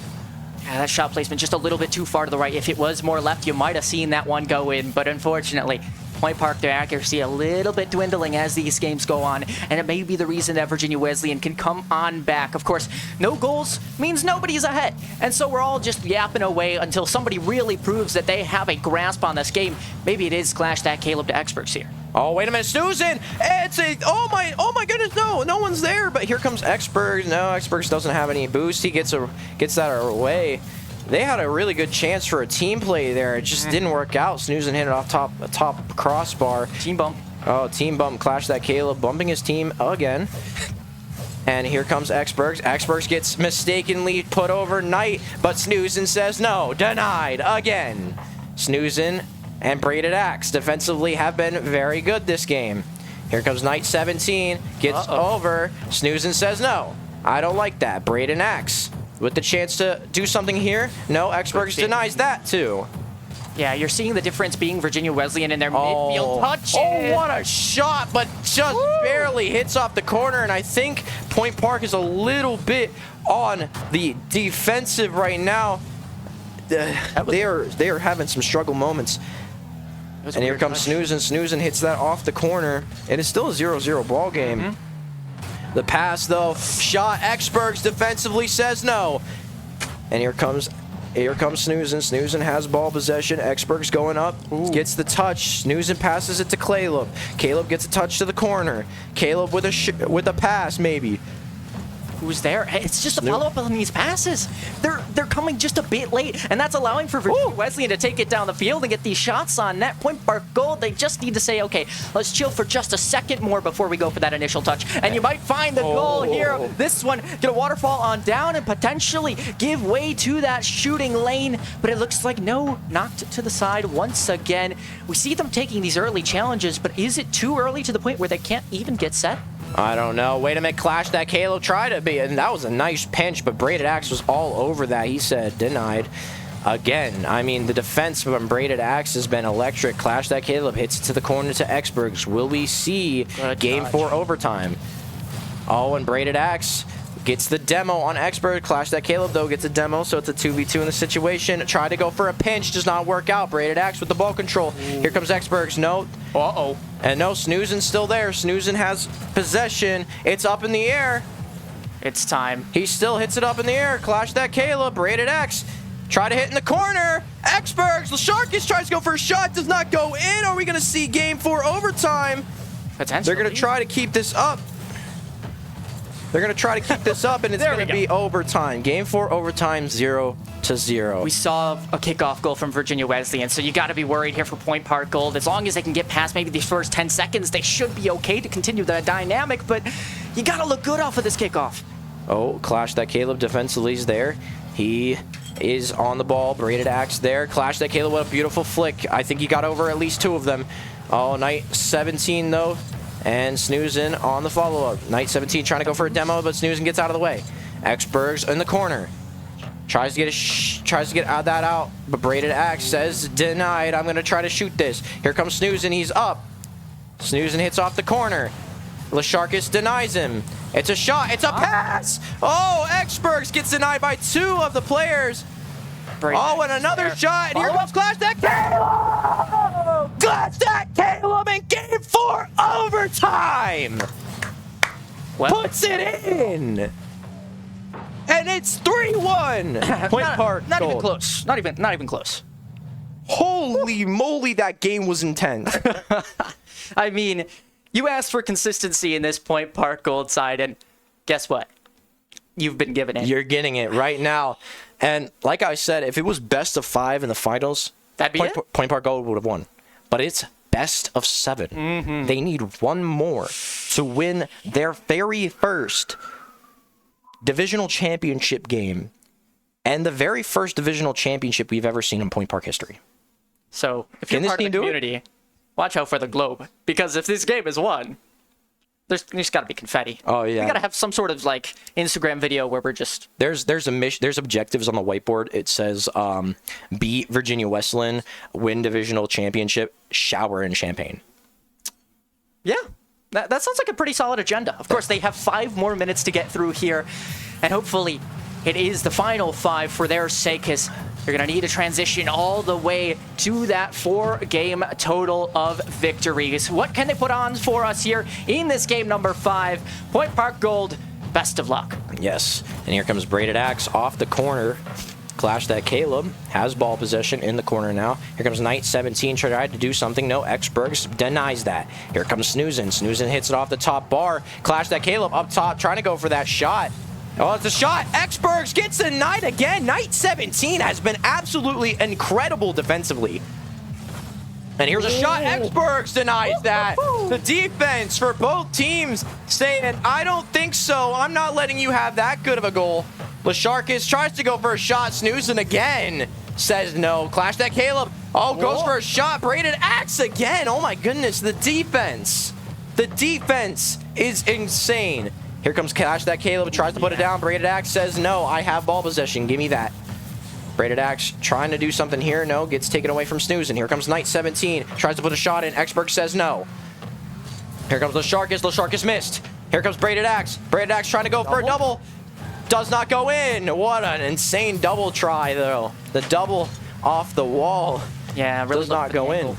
Yeah, that shot placement just a little bit too far to the right. If it was more left, you might have seen that one go in, but unfortunately, Point Park, their accuracy a little bit dwindling as these games go on, and it may be the reason that Virginia Wesleyan can come on back. Of course, no goals means nobody's ahead, and so we're all just yapping away until somebody really proves that they have a grasp on this game. Maybe it is Clash That Caleb to Experts here. Oh, wait a minute, Snoozen! Oh my goodness, no one's there, but here comes Exbergs. No, Exbergs doesn't have any boost. He gets that away. They had a really good chance for a team play there. It just didn't work out. Snoozen hit it off top crossbar. Team bump. Oh, team bump. Clash That Caleb bumping his team again. And here comes Exbergs. Exbergs gets mistakenly put over Knight, but Snoozen says no. Denied again. Snoozen and Braided Axe defensively have been very good this game. Here comes Knight, 17. Gets over. Snoozen says no. I don't like that. Braided Axe with the chance to do something here. No, Exbergs denies that too. Yeah, you're seeing the difference being Virginia Wesleyan in their midfield touch. Oh, what a shot, but just barely hits off the corner, and I think Point Park is a little bit on the defensive right now. They are having some struggle moments. And here comes Snooze, and Snooze hits that off the corner. It is still a 0-0 ball game. The pass, though, shot. Xbergs defensively says no. And here comes Snooze. Snooze has ball possession. Xbergs going up, gets the touch. Snooze passes it to Caleb. Caleb gets a touch to the corner. Caleb with a pass, maybe. Who's there? It's just a follow-up on these passes. They're coming just a bit late, and that's allowing for Virginia Wesleyan to take it down the field and get these shots on net. Point Park Gold, they just need to say, okay, let's chill for just a second more before we go for that initial touch. And you might find the goal here. This one, get a waterfall on down and potentially give way to that shooting lane, but it looks like no, knocked to the side once again. We see them taking these early challenges, but is it too early to the point where they can't even get set? I don't know. Wait a minute, Clash that Caleb tried to be, and that was a nice pinch, but Braided Axe was all over that. He said denied. Again, I mean, the defense from Braided Axe has been electric. Clash that Caleb hits it to the corner to Xbergs. Will we see Game 4 overtime? Oh, and Braided Axe gets the demo on Xberg. Clash that Caleb, though, gets a demo, so it's a 2v2 in the situation. Try to go for a pinch, does not work out. Braided Axe with the ball control. Here comes Xbergs. No. Uh-oh. And no, Snoozen's still there. Snoozen has possession. It's up in the air. It's time. He still hits it up in the air. Clash that Caleb. Braided Axe. Try to hit in the corner. Xbergs. Sharkus tries to go for a shot. Does not go in. Are we going to see Game 4 overtime? Potentially. They're going to try to keep this up. They're going to try to keep this up, and it's going to be overtime. Game 4 overtime, 0-0. We saw a kickoff goal from Virginia Wesleyan, so you got to be worried here for Point Park Gold. As long as they can get past maybe these first 10 seconds, they should be okay to continue the dynamic, but you got to look good off of this kickoff. Oh, Clash that Caleb defensively is there. He is on the ball. Braided Axe there. Clash that Caleb with a beautiful flick. I think he got over at least 2 of them. Oh, Knight 17, though. And Snoozen on the follow-up. Knight 17 trying to go for a demo, but Snoozen gets out of the way. Xbergs in the corner. Tries to get that out, but Braided Axe says denied. I'm going to try to shoot this. Here comes Snoozen. He's up. Snoozen hits off the corner. Sharkus denies him. It's a shot. It's a pass. Oh, Xbergs gets denied by 2 of the players. Oh, and another shot. And here comes Clash that Caleb! Clash that Caleb in Game 4 overtime! Puts it in! And it's 3-1! Point Park Not even Gold. close. Not even close. Holy moly, that game was intense. I mean, you asked for consistency in this Point Park Gold side, and guess what? You've been given it. You're getting it right now. And like I said, if it was best of 5 in the finals, That'd be Point Park Gold would have won. But it's best of 7. They need 1 more to win their very first divisional championship game and the very first divisional championship we've ever seen in Point Park history. So if you're part of the community, watch out for the globe. Because if this game is won, there's got to be confetti. Oh, yeah. We got to have some sort of like Instagram video where we're just... There's objectives on the whiteboard. It says beat Virginia Wesleyan, win divisional championship, shower in champagne. Yeah, that sounds like a pretty solid agenda. Of course, they have 5 more minutes to get through here, and hopefully it is the final 5 for their sake, because you're going to need to transition all the way to that 4-game total of victories. What can they put on for us here in this game number 5? Point Park Gold, best of luck. Yes, and here comes Braided Axe off the corner. Clash that Caleb has ball possession in the corner now. Here comes Knight 17, tried to do something. No, Xbergs denies that. Here comes Snoozen. Snoozen hits it off the top bar. Clash that Caleb up top, trying to go for that shot. Oh, it's a shot. Xbergs gets denied again. Knight 17 has been absolutely incredible defensively. And here's a shot. Xbergs denies that. The defense for both teams saying, I don't think so. I'm not letting you have that good of a goal. Sharkus tries to go for a shot. Snoozen again says no. Clash that Caleb. Oh, goes for a shot. Braided Axe again. Oh my goodness. The defense. The defense is insane. Here comes Clash that Caleb. Tries to put it down. Braided Axe says no. I have ball possession. Give me that. Braided Axe trying to do something here. No, gets taken away from Snoozen. Here comes Knight 17. Tries to put a shot in. Xberg says no. Here comes Sharkus. Sharkus missed. Here comes Braided Axe. Braided Axe trying to go for a double. Does not go in. What an insane double try, though. The double off the wall. Yeah, really does not go in.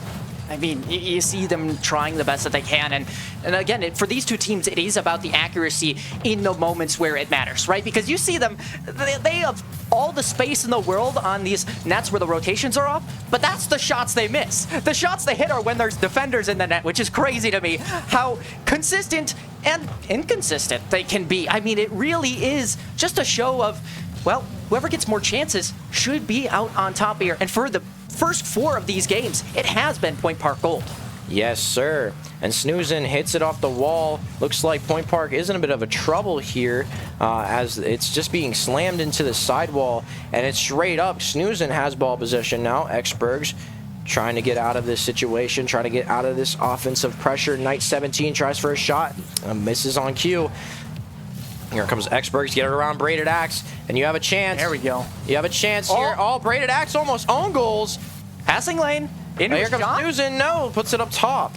I mean, you see them trying the best that they can, and again, for these two teams, it is about the accuracy in the moments where it matters, right? Because you see them, they have all the space in the world on these nets where the rotations are off, but that's the shots they miss. The shots they hit are when there's defenders in the net, which is crazy to me, how consistent and inconsistent they can be. I mean, it really is just a show of, well, whoever gets more chances should be out on top here, and for the first 4 of these games, it has been Point Park Gold. Yes, sir. And Snoozin hits it off the wall. Looks like Point Park is in a bit of a trouble here as it's just being slammed into the sidewall, and it's straight up. Snoozin has ball possession now. Exbergs trying to get out of this situation, trying to get out of this offensive pressure. Knight 17 tries for a shot, misses on cue. Here comes Exbergs, get it around Braided Axe, and you have a chance. There we go. You have a chance here. Oh, Braided Axe almost own goals. Passing lane. Here comes Snoozin. No, puts it up top.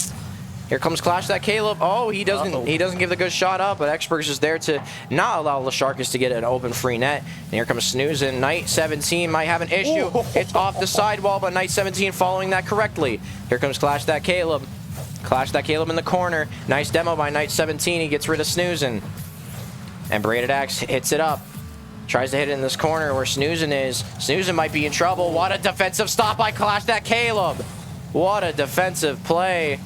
Here comes Clash That Caleb. Oh, he doesn't give the good shot up, but Exbergs is there to not allow Lasharkus to get an open free net. And here comes Snoozin. Knight 17 might have an issue. It's off the sidewall, but Knight 17 following that correctly. Here comes Clash That Caleb. Clash That Caleb in the corner. Nice demo by Knight 17. He gets rid of Snoozin. And Braided Axe hits it up. Tries to hit it in this corner where Snoozin is. Snoozin might be in trouble. What a defensive stop by Clash That Caleb. What a defensive play.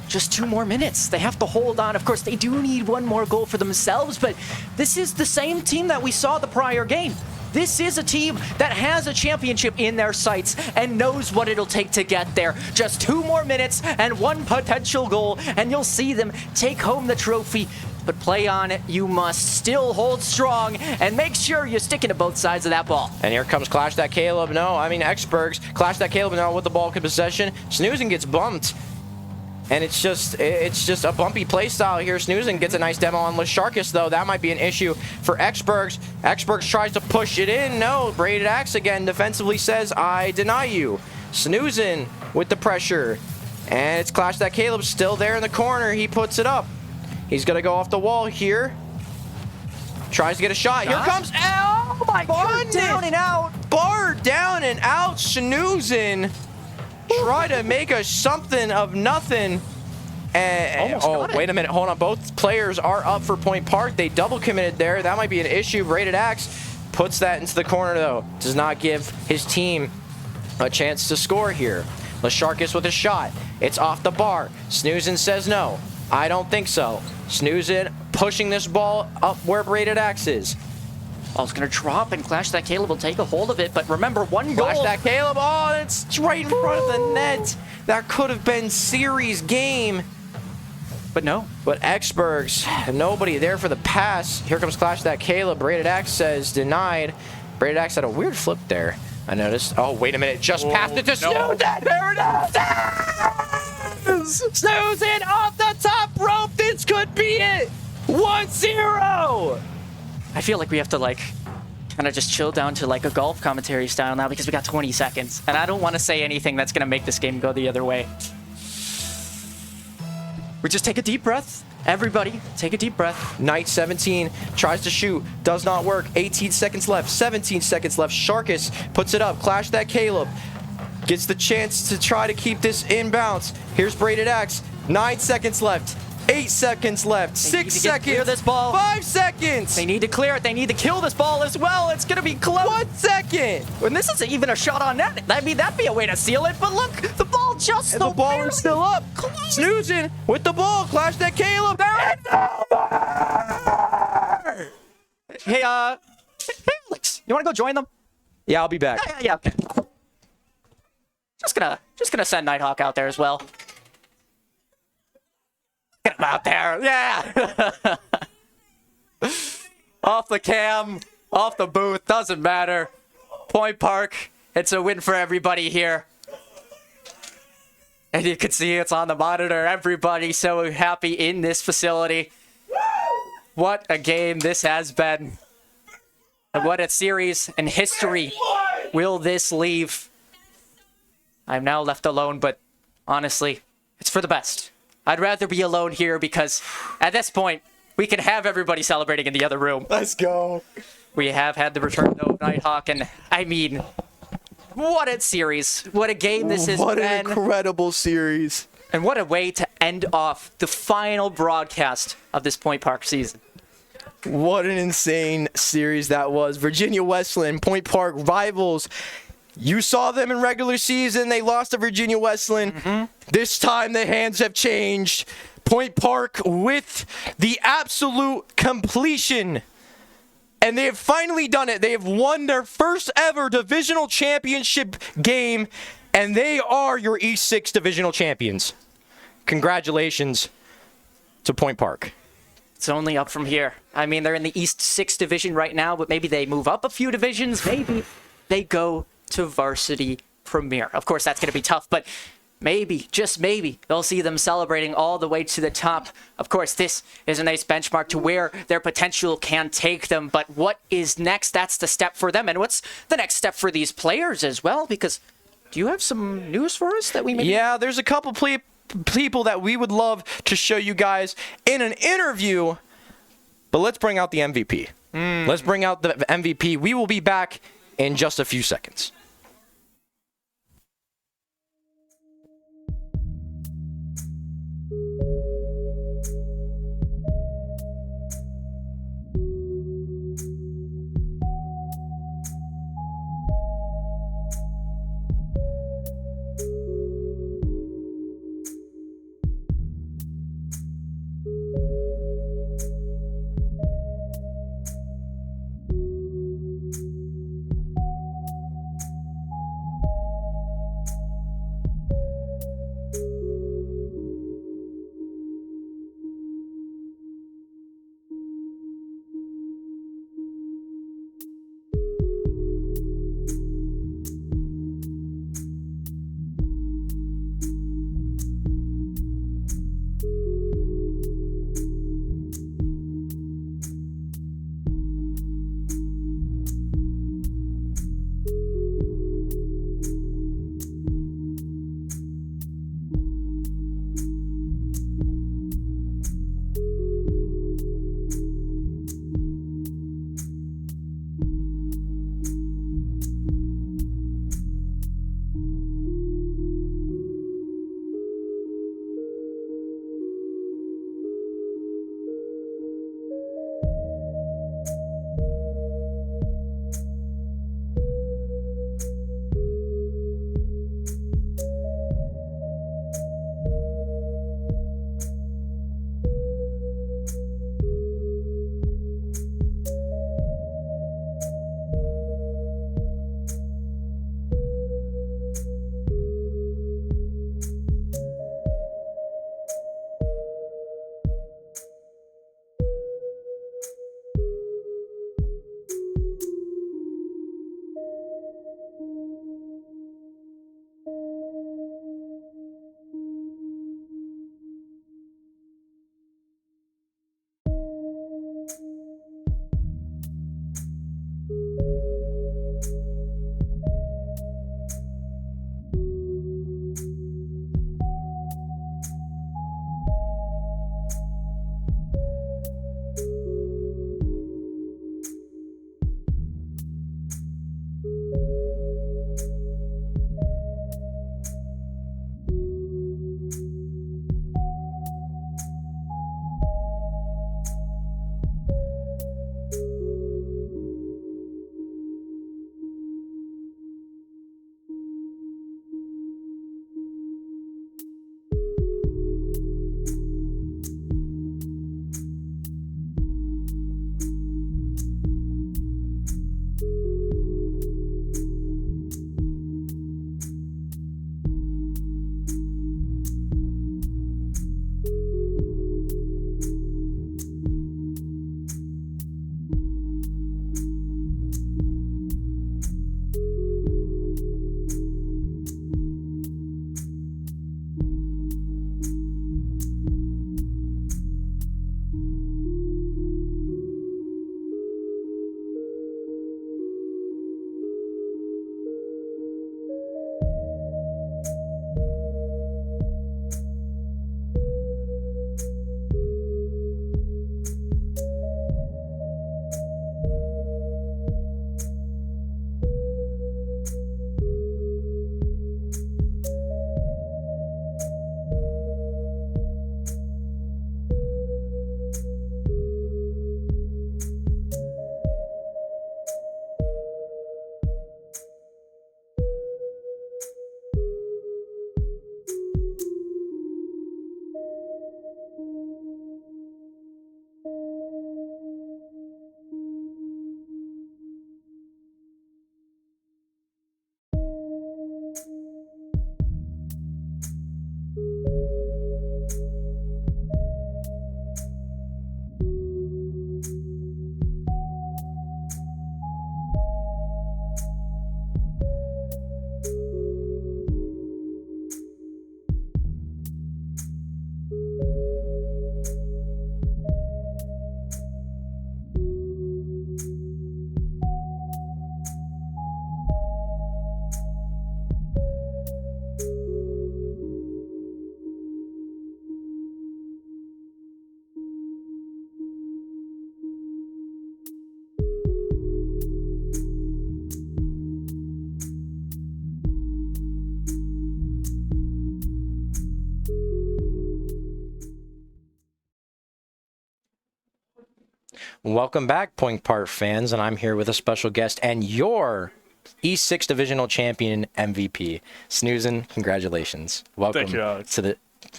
Just 2 more minutes. They have to hold on. Of course, they do need 1 more goal for themselves, but this is the same team that we saw the prior game. This is a team that has a championship in their sights and knows what it'll take to get there. Just 2 more minutes and 1 potential goal, and you'll see them take home the trophy. But play on it, you must still hold strong and make sure you're sticking to both sides of that ball. And here comes Clash That Caleb. No, I mean Exbergs. Clash That Caleb now with the ball in possession. Snoozin gets bumped. And it's just a bumpy play style here. Snoozin gets a nice demo on Lasharkus, though. That might be an issue for Exbergs. Exbergs tries to push it in. No, Braided Axe again defensively says, I deny you. Snoozin with the pressure. And it's Clash That Caleb still there in the corner. He puts it up. He's going to go off the wall here. Tries to get a shot. Here comes... Oh, my goodness. Down and out. Bar down and out. Snoozin try to make a something of nothing. And, oh, wait a minute. Hold on. Both players are up for Point Park. They double committed there. That might be an issue. Braided Axe puts that into the corner, though. Does not give his team a chance to score here. Lasharkus with a shot. It's off the bar. Snoozin says no. I don't think so. Snoozin pushing this ball up where Braided Axe is. Ball's going to drop, and Clash That Caleb will take a hold of it. But remember, 1 goal. Clash That Caleb. Oh, it's right in front of the net. That could have been series game. But no. But Exbergs, nobody there for the pass. Here comes Clash That Caleb. Braided Axe says denied. Braided Axe had a weird flip there. I noticed. Oh, wait a minute. Just passed it to Snoozin. There it is. Snoozin off the top rope. This could be it. 1-0. I feel like we have to, like, kind of just chill down to, like, a golf commentary style now because we got 20 seconds. And I don't want to say anything that's going to make this game go the other way. We just take a deep breath. Everybody, take a deep breath. Knight 17 tries to shoot. Does not work. 18 seconds left. 17 seconds left. Sharkus puts it up. Clash That Caleb gets the chance to try to keep this inbounds. Here's Braided Axe. 9 seconds left. 8 seconds left. 6 seconds. Clear this ball. 5 seconds. They need to clear it. They need to kill this ball as well. It's going to be close. 1 second. When this isn't even a shot on net, I mean, that'd be a way to seal it. But look, the ball just and the ball is still up. Snoozin with the ball. Clash That Caleb. Hey, Alex, you want to go join them? Yeah, I'll be back. Yeah. Okay. Just gonna send Nighthawk out there as well. Get him out there. Yeah. Off the cam, off the booth, doesn't matter. Point Park, it's a win for everybody here. And you can see it's on the monitor. Everybody so happy in this facility. What a game this has been. And what a series and history will this leave. I'm now left alone, but honestly, it's for the best. I'd rather be alone here because at this point, we can have everybody celebrating in the other room. Let's go. We have had the return of Nighthawk, and I mean, What a series. What a game this has What been. an incredible series. And what a way to end off the final broadcast of this Point Park season. What an insane series that was. Virginia Wesleyan, Point Park rivals. You saw them in regular season. They lost to Virginia Wesleyan. This time the hands have changed. Point Park with the absolute completion. And they have finally done it. They have won their first ever divisional championship game. And they are your E6 divisional champions. Congratulations to Point Park. It's only up from here. I mean, they're in the East 6 division right now, but maybe they move up a few divisions. Maybe they go to Varsity Premier. Of course, that's going to be tough, but maybe, just maybe, they'll see them celebrating all the way to the top. Of course, this is a nice benchmark to where their potential can take them, but what is next? That's the step for them. And what's the next step for these players as well? Because do you have some news for us that we may... Yeah, there's a couple people that we would love to show you guys in an interview, but let's bring out the MVP. Let's bring out the MVP. We will be back in just a few seconds. Welcome back, Point Park fans, and I'm here with a special guest and your E6 Divisional Champion MVP. Snoozin, congratulations. Welcome. Thank you, Alex.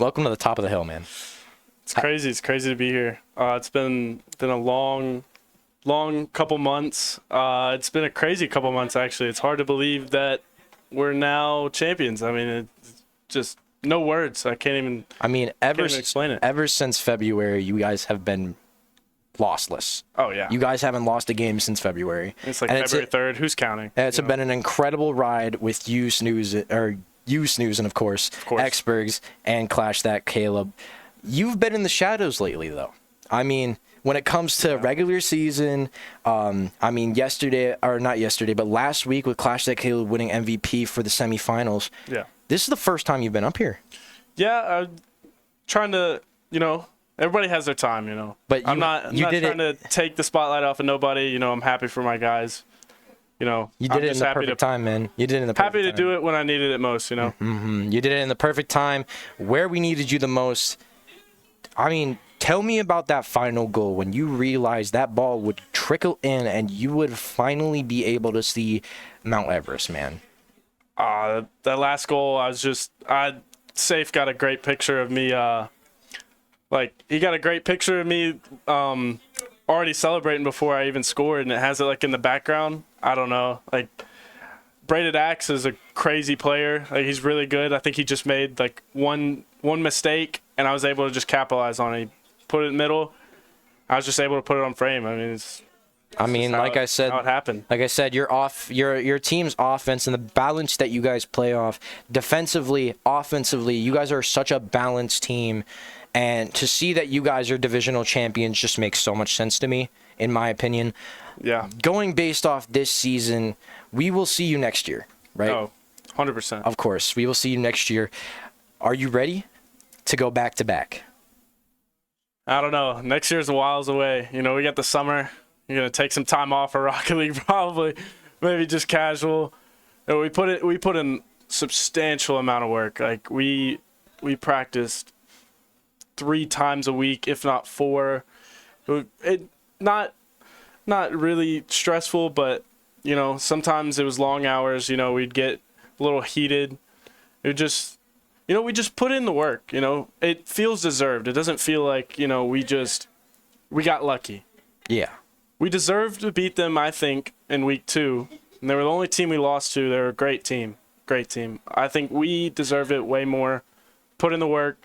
Welcome to the top of the hill, man. It's crazy. It's crazy to be here. It's been a long couple months. It's been a crazy couple months, actually. It's hard to believe that we're now champions. I mean, it's just no words. I can't even explain it. Ever since February, you guys have been lossless. Oh, yeah. You guys haven't lost a game since February. It's like February 3rd. Who's counting? And it's been an incredible ride with you, Snoozin, of course, Exbergs, and Clash That Caleb. You've been in the shadows lately, though. I mean, when it comes to regular season, last week with Clash That Caleb winning MVP for the semifinals. Yeah. This is the first time you've been up here. Yeah, trying to, everybody has their time, But I'm not trying to take the spotlight off of nobody. I'm happy for my guys. You did it in the perfect time, man. You did it in the perfect time. Happy to do it when I needed it most, Mm-hmm. You did it in the perfect time, where we needed you the most. I mean, tell me about that final goal when you realized that ball would trickle in and you would finally be able to see Mount Everest, man. That last goal, Safe got a great picture of me. He got a great picture of me already celebrating before I even scored, and it has it in the background. I don't know. Braided Axe is a crazy player. He's really good. I think he just made one mistake, and I was able to just capitalize on it. He put it in the middle. I was just able to put it on frame. Like I said, how it happened. Like I said, your team's offense and the balance that you guys play off defensively, offensively, you guys are such a balanced team. And to see that you guys are divisional champions just makes so much sense to me, in my opinion. Yeah. Going based off this season, we will see you next year, right? Oh, 100%. Of course, we will see you next year. Are you ready to go back to back? I don't know. Next year's a whiles away. We got the summer. You're gonna take some time off for Rocket League, probably, maybe just casual. We put in substantial amount of work. We practiced 3 times a week, if not 4. It not really stressful, but sometimes it was long hours. We'd get a little heated. It just we just put in the work. It feels deserved. It doesn't feel like we got lucky. Yeah. We deserved to beat them, I think, in week 2. And they were the only team we lost to. They were a great team. Great team. I think we deserved it way more. Put in the work.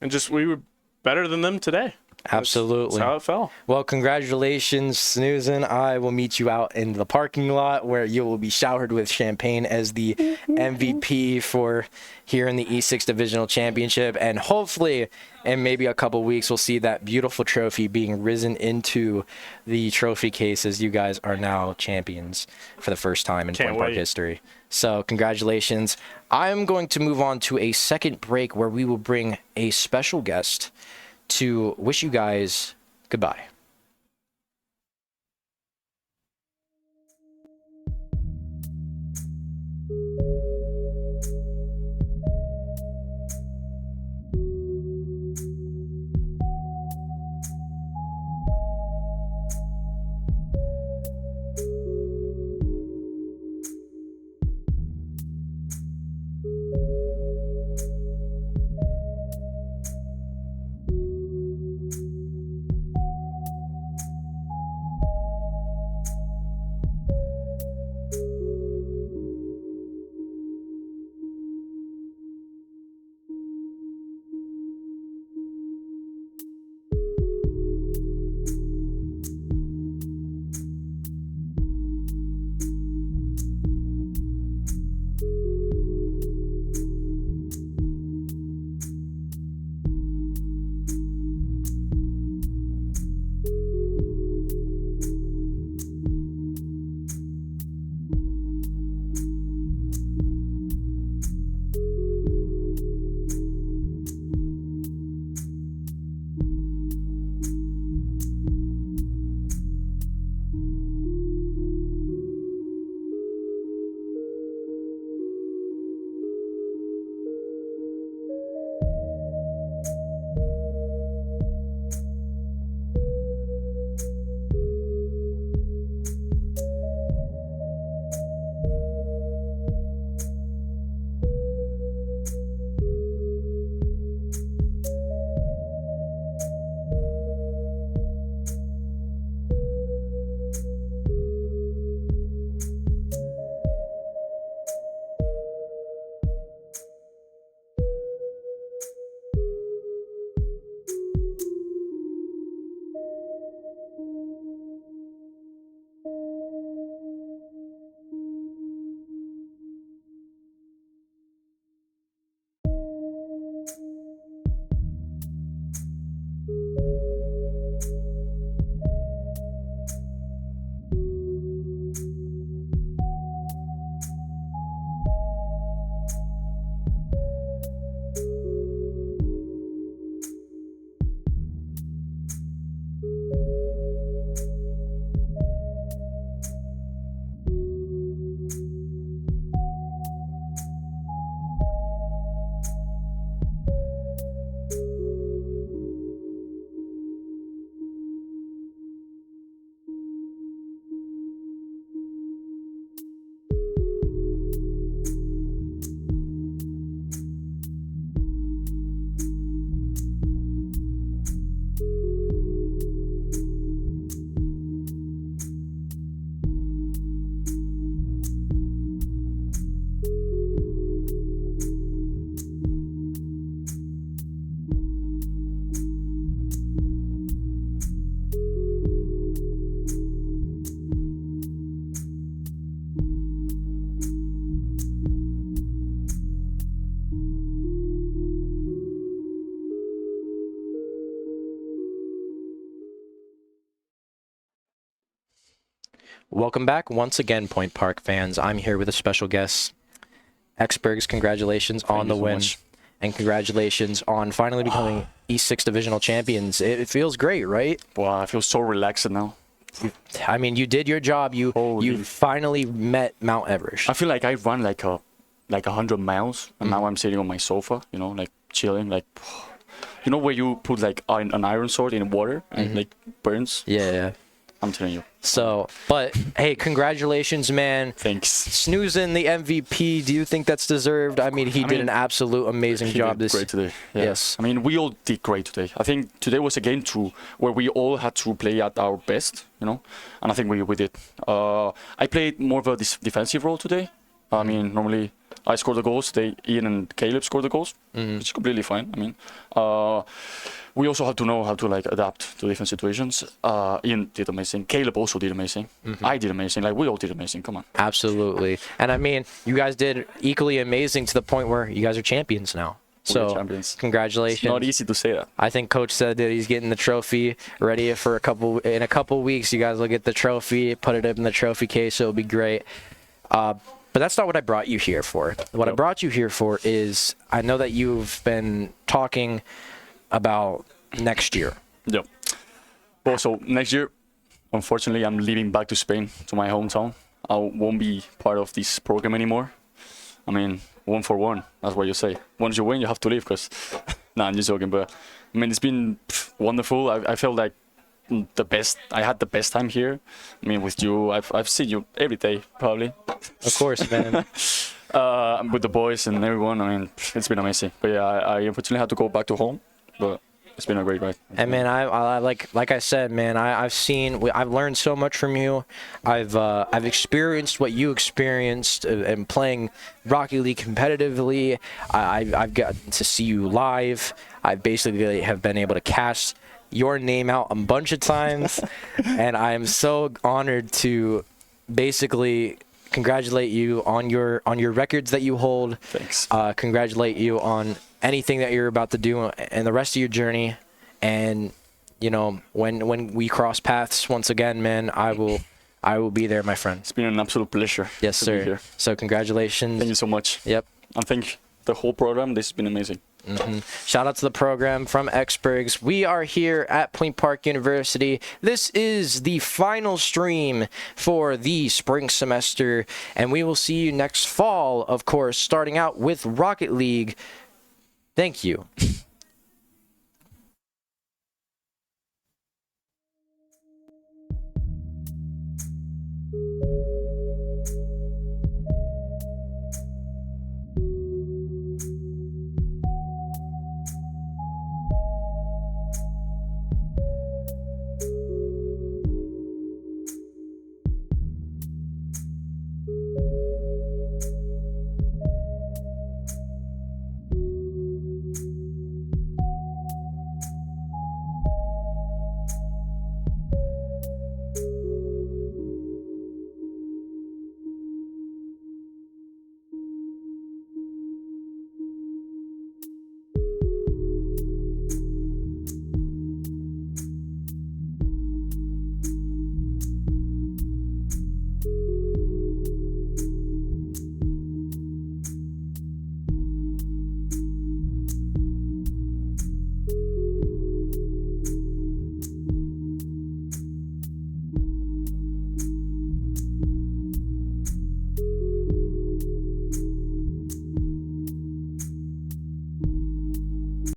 And we were better than them today. Absolutely. That's how it fell. Well, congratulations, Snoozin. I will meet you out in the parking lot where you will be showered with champagne as the MVP for here in the E6 Divisional Championship. And hopefully, in maybe a couple weeks, we'll see that beautiful trophy being risen into the trophy case as you guys are now champions for the first time in Point Park history. So congratulations. I'm going to move on to a second break where we will bring a special guest to wish you guys goodbye. Welcome back once again, Point Park fans. I'm here with a special guest. Exbergs, congratulations on the you so win. much. And congratulations on finally becoming E6 divisional champions. It feels great, right? Well, I feel so relaxed now. I mean, you did your job. You Holy. finally met Mount Everest. I feel like I run like 100 miles, and now I'm sitting on my sofa, you know, like chilling, like, you know, where you put like an iron sword in water and like burns. Yeah. I'm telling you. So, but hey, congratulations, man. Thanks. Snoozing the MVP. Do you think that's deserved? I mean, he did an absolute amazing He job did this. great today. Yeah. Yes. I mean, we all did great today. I think today was a game where we all had to play at our best, you know, and I think we did. I played more of a defensive role today. I mean, normally I score the goals. Ian and Caleb score the goals, which is completely fine. I mean, we also have to know how to like adapt to different situations. Ian did amazing. Caleb also did amazing. I did amazing. Like we all did amazing. Come on. Absolutely. And I mean, you guys did equally amazing to the point where you guys are champions now. We're So, champions. congratulations. Not easy to say that. I think Coach said that he's getting the trophy ready for in a couple weeks. You guys will get the trophy, put it in the trophy case. So it'll be great. But that's not what I brought you here for. What I brought you here for is I know that you've been talking about next year. Yep. Well, so next year, unfortunately, I'm leaving back to Spain, to my hometown. I won't be part of this program anymore. I mean, 1 for 1. That's what you say. Once you win, you have to leave. Cause, nah, I'm just joking. But I mean, it's been wonderful. I felt like the best. I had the best time here. I mean, with you, I've seen you every day, probably. Of course, man. With the boys and everyone. I mean, it's been amazing. But yeah, I unfortunately had to go back to home. But it's been a great ride. And man, I like I said, man, I've learned so much from you. I've experienced what you experienced and playing Rocket League competitively. I've gotten to see you live. I basically have been able to cast your name out a bunch of times, and I am so honored to basically congratulate you on your records that you hold. Thanks. Congratulate you on anything that you're about to do and the rest of your journey. And you know, when we cross paths once again, man, I will be there, my friend. It's been an absolute pleasure. Yes, to be sir. here. So congratulations. Thank you so much. Yep. And thank the whole program. This has been amazing. Shout out to the program from Exbergs. We are here at Point Park University. This is the final stream for the spring semester, and we will see you next fall, of course, starting out with Rocket League. Thank you.